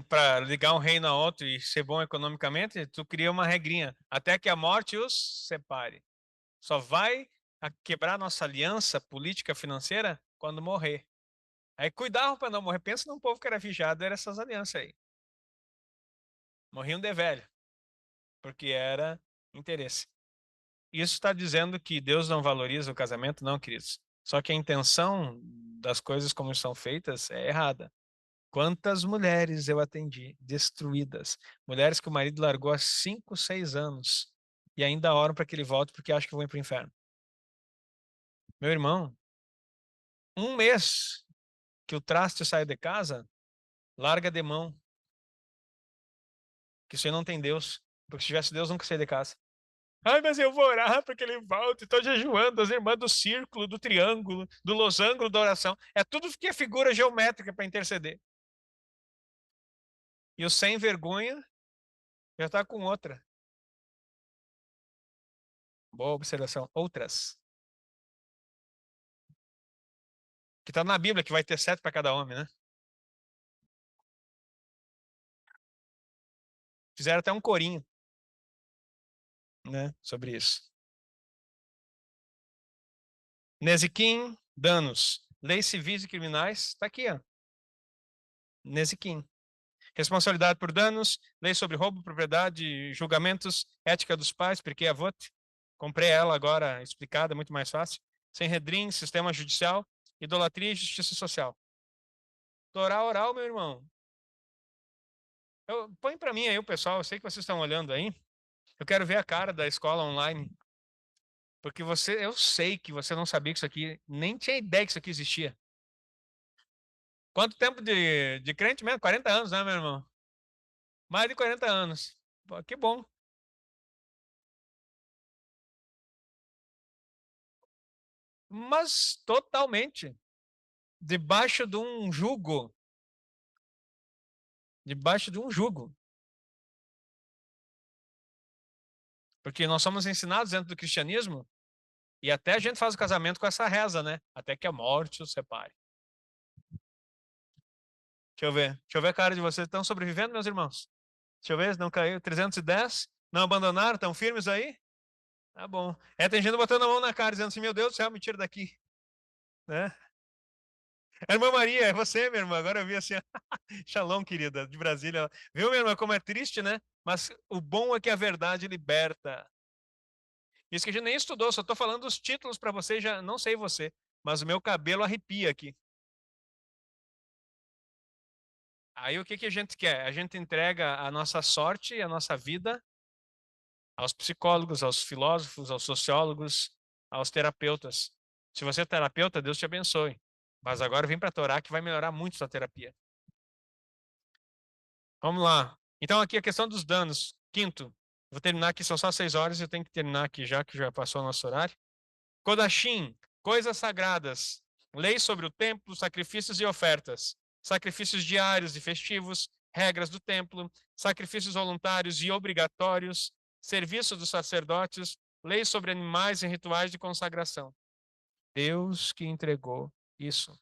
para ligar um reino a outro e ser bom economicamente, tu cria uma regrinha, até que a morte os separe. Só vai quebrar nossa aliança política financeira quando morrer. Aí cuidavam para não morrer. Pensa num povo que era vigiado, era essas alianças aí. Morriam de velho, porque era interesse. Isso está dizendo que Deus não valoriza o casamento? Não, queridos. Só que a intenção das coisas como são feitas é errada. Quantas mulheres eu atendi destruídas? Mulheres que o marido largou há 5, 6 anos e ainda oram para que ele volte porque acham que vão ir para o inferno. Meu irmão, um mês que o traste sai de casa, larga de mão. Que isso aí não tem Deus. Porque se tivesse Deus, nunca saia de casa. Ai, mas eu vou orar para que ele volte. Estou jejuando. As irmãs do círculo, do triângulo, do losango da oração. É tudo que é figura geométrica para interceder. E o sem vergonha já está com outra. Boa observação. Outras. Que está na Bíblia que vai ter 7 para cada homem, né? Fizeram até um corinho, né, sobre isso. Neziquim, danos. Leis civis e criminais. Está aqui, ó. Neziquim. Responsabilidade por danos, lei sobre roubo, propriedade, julgamentos, ética dos pais, porque avot. Comprei ela agora explicada, muito mais fácil. Sanhedrin, sistema judicial, idolatria e justiça social. Torá oral, meu irmão. Põe para mim aí o pessoal, eu sei que vocês estão olhando aí. Eu quero ver a cara da escola online. Porque eu sei que você não sabia que isso aqui, nem tinha ideia que isso aqui existia. Quanto tempo de crente mesmo? 40 anos, né, meu irmão? Mais de 40 anos. Pô, que bom. Mas totalmente. Debaixo de um jugo. Debaixo de um jugo. Porque nós somos ensinados dentro do cristianismo e até a gente faz o casamento com essa reza, né? Até que a morte os separe. Deixa eu ver. Deixa eu ver a cara de vocês. Estão sobrevivendo, meus irmãos? Deixa eu ver se não caiu. 310? Não abandonaram? Estão firmes aí? Tá bom. Tem gente botando a mão na cara, dizendo assim, meu Deus do céu, me tira daqui. Né? A irmã Maria, é você, minha irmã. Agora eu vi assim, Shalom, querida, de Brasília. Viu, minha irmã, como é triste, né? Mas o bom é que a verdade liberta. Isso que a gente nem estudou, só estou falando os títulos para você, já não sei você, mas o meu cabelo arrepia aqui. Aí o que a gente quer? A gente entrega a nossa sorte e a nossa vida aos psicólogos, aos filósofos, aos sociólogos, aos terapeutas. Se você é terapeuta, Deus te abençoe. Mas agora vem para a Torá que vai melhorar muito sua terapia. Vamos lá. Então aqui a questão dos danos. Quinto, vou terminar aqui, são só 6 horas, eu tenho que terminar aqui já, que já passou o nosso horário. Kodashim, coisas sagradas. Leis sobre o templo, sacrifícios e ofertas. Sacrifícios diários e festivos, regras do templo, sacrifícios voluntários e obrigatórios, serviço dos sacerdotes, leis sobre animais e rituais de consagração. Deus que entregou isso.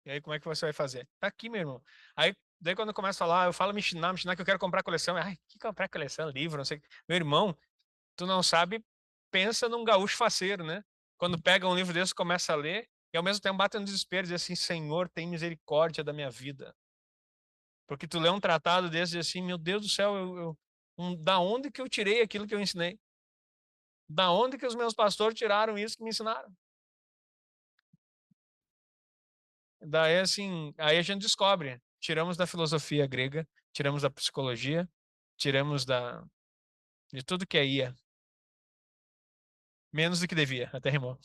E aí, como é que você vai fazer? Tá aqui, meu irmão. Aí, daí quando eu começo a falar, eu falo Mishnah, que eu quero comprar coleção. Ai, que comprar coleção? Livro, não sei. Meu irmão, tu não sabe, pensa num gaúcho faceiro, né? Quando pega um livro desse, começa a ler, e ao mesmo tempo bate no desespero e diz assim, Senhor, tem misericórdia da minha vida. Porque tu lê um tratado desse e diz assim, meu Deus do céu, da onde que eu tirei aquilo que eu ensinei? Da onde que os meus pastores tiraram isso que me ensinaram? Daí, assim, aí a gente descobre. Tiramos da filosofia grega, tiramos da psicologia, tiramos de tudo que é ia. Menos do que devia, até rimou.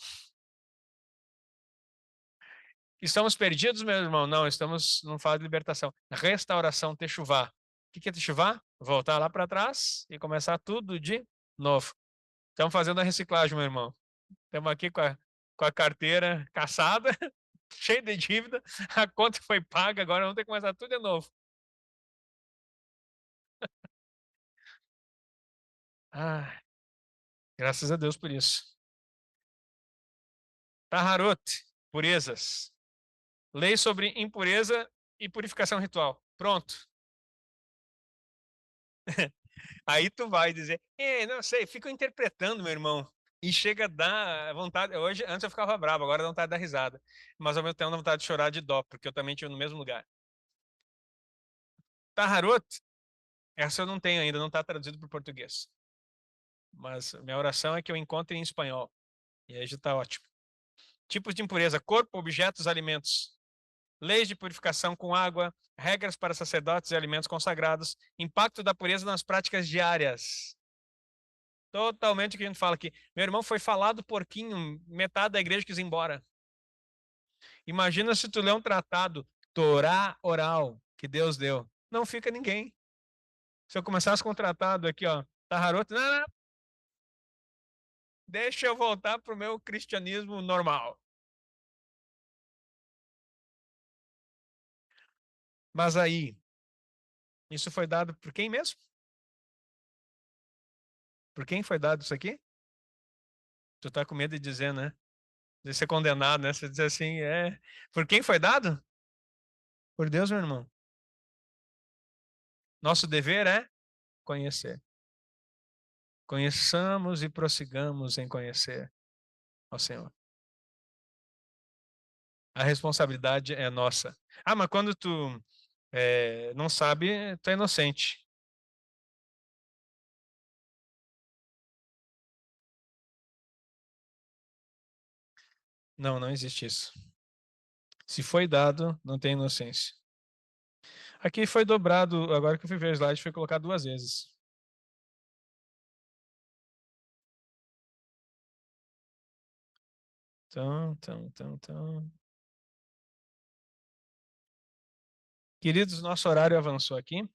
Estamos perdidos, meu irmão? Não, estamos num fase de libertação. Restauração, techuvá. O que é techuvá? Voltar lá para trás e começar tudo de novo. Estamos fazendo a reciclagem, meu irmão. Estamos aqui com a carteira caçada, cheia de dívida, a conta foi paga, agora vamos ter que começar tudo de novo. Ah, graças a Deus por isso. Taharot, purezas. Lei sobre impureza e purificação ritual. Pronto. Aí tu vai dizer, não sei, fica interpretando, meu irmão. E chega a dar vontade. Hoje, antes eu ficava bravo, agora dá vontade de dar risada. Mas ao mesmo tempo dá vontade de chorar de dó, porque eu também estive no mesmo lugar. Taharot, essa eu não tenho ainda, não está traduzido para o português. Mas minha oração é que eu encontre em espanhol. E aí já está ótimo. Tipos de impureza: corpo, objetos, alimentos. Leis de purificação com água, regras para sacerdotes e alimentos consagrados, impacto da pureza nas práticas diárias. Totalmente o que a gente fala aqui. Meu irmão foi falado porquinho, metade da igreja quis ir embora. Imagina se tu lê um tratado, Torá oral, que Deus deu. Não fica ninguém. Se eu começasse com um tratado aqui, ó, Taharot, não, não, deixa eu voltar pro meu cristianismo normal. Mas aí, isso foi dado por quem mesmo? Por quem foi dado isso aqui? Tu tá com medo de dizer, né? De ser condenado, né? Você diz assim, Por quem foi dado? Por Deus, meu irmão. Nosso dever é conhecer. Conheçamos e prossigamos em conhecer ao Senhor. A responsabilidade é nossa. Ah, mas quando tu não sabe, tu é inocente. Não, não existe isso. Se foi dado, não tem inocência. Aqui foi dobrado, agora que eu fui ver o slide, foi colocado duas vezes. Então. Queridos, nosso horário avançou aqui.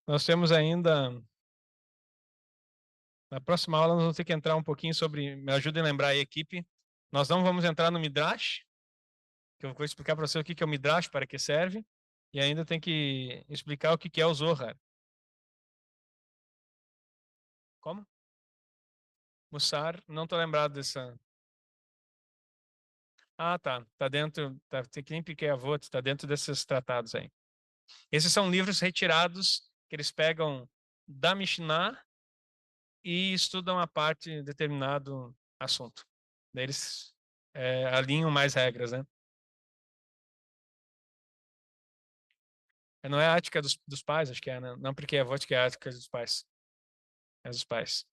Nós temos ainda. Na próxima aula, nós vamos ter que entrar um pouquinho sobre. Me ajudem a lembrar aí, equipe. Nós não vamos entrar no Midrash, que eu vou explicar para você o que é o Midrash, para que serve. E ainda tem que explicar o que é o Zohar. Como? Mussar, não estou lembrado dessa. Ah, tá. Tá dentro. Tem que nem Pirkei Avot, tá dentro desses tratados aí. Esses são livros retirados que eles pegam da Mishnah e estudam a parte de determinado assunto. Daí eles alinham mais regras, né? Não é a ética dos pais, acho que é, né? Não porque é Avot que é a ética dos pais. É dos pais.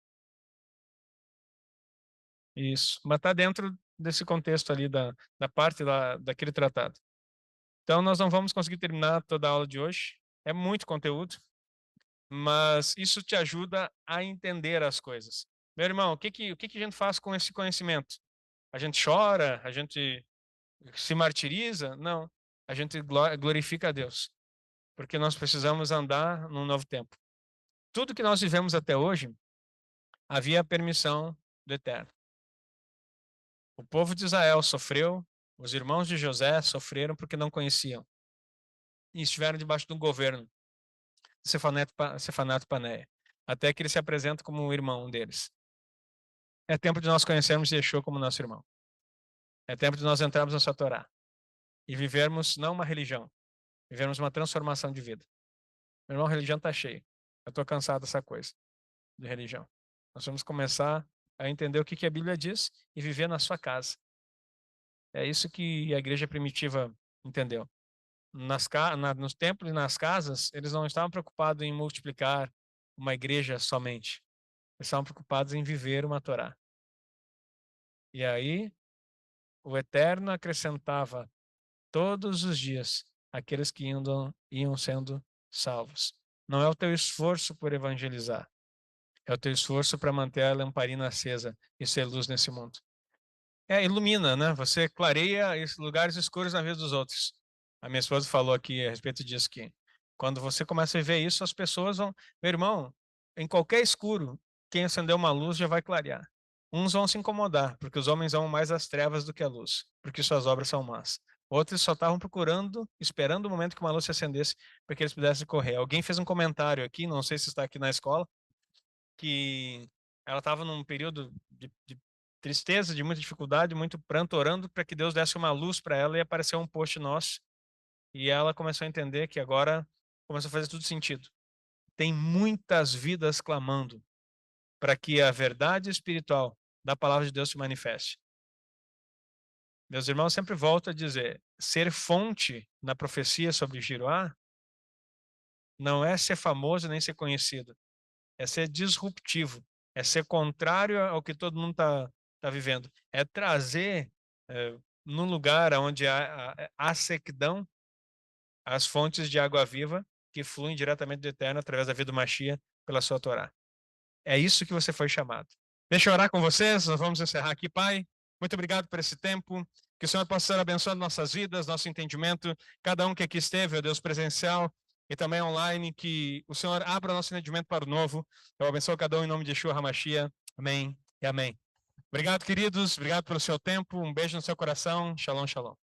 Isso. Mas tá dentro desse contexto ali da parte daquele tratado. Então nós não vamos conseguir terminar toda a aula de hoje. É muito conteúdo. Mas isso te ajuda a entender as coisas. Meu irmão, o que a gente faz com esse conhecimento? A gente chora? A gente se martiriza? Não. A gente glorifica a Deus, porque nós precisamos andar num novo tempo. Tudo que nós vivemos até hoje, havia a permissão do Eterno. O povo de Israel sofreu, os irmãos de José sofreram porque não conheciam e estiveram debaixo de um governo, Sefanato Paneia, até que ele se apresenta como um irmão deles. É tempo de nós conhecermos Yeshua como nosso irmão. É tempo de nós entrarmos na sua Torá e vivermos não uma religião, vivermos uma transformação de vida. Meu irmão, a religião está cheia. Eu estou cansado dessa coisa de religião. Nós vamos começar a entender o que a Bíblia diz e viver na sua casa. É isso que a igreja primitiva entendeu. nos templos e nas casas, eles não estavam preocupados em multiplicar uma igreja somente. Eles estavam preocupados em viver uma Torá. E aí, o Eterno acrescentava todos os dias aqueles que iam sendo salvos. Não é o teu esforço por evangelizar, é o teu esforço para manter a lamparina acesa e ser luz nesse mundo. Ilumina, né? Você clareia esses lugares escuros na vida dos outros. A minha esposa falou aqui a respeito disso, que quando você começa a viver isso, as pessoas vão... Meu irmão, em qualquer escuro, quem acendeu uma luz já vai clarear. Uns vão se incomodar, porque os homens amam mais as trevas do que a luz, porque suas obras são más. Outros só estavam procurando, esperando o momento que uma luz se acendesse, para que eles pudessem correr. Alguém fez um comentário aqui, não sei se está aqui na escola, que ela estava num período de tristeza, de muita dificuldade, muito pranto, orando para que Deus desse uma luz para ela, e apareceu um post nosso, e ela começou a entender que agora começou a fazer tudo sentido. Tem muitas vidas clamando para que a verdade espiritual da palavra de Deus se manifeste. Meus irmãos, sempre volto a dizer, ser fonte na profecia sobre Giroá não é ser famoso nem ser conhecido, é ser disruptivo, é ser contrário ao que todo mundo tá vivendo, é trazer num lugar onde há sequidão as fontes de água viva que fluem diretamente do Eterno através da vida do Mashiach pela sua Torá. É isso que você foi chamado. Deixa eu orar com vocês, nós vamos encerrar aqui, Pai. Muito obrigado por esse tempo. Que o Senhor possa estar abençoando nossas vidas, nosso entendimento, cada um que aqui esteve, ó Deus, presencial e também online, que o Senhor abra nosso entendimento para o novo. Eu abençoo cada um em nome de Yeshua HaMashiach. Amém e amém. Obrigado, queridos. Obrigado pelo seu tempo. Um beijo no seu coração. Shalom, shalom.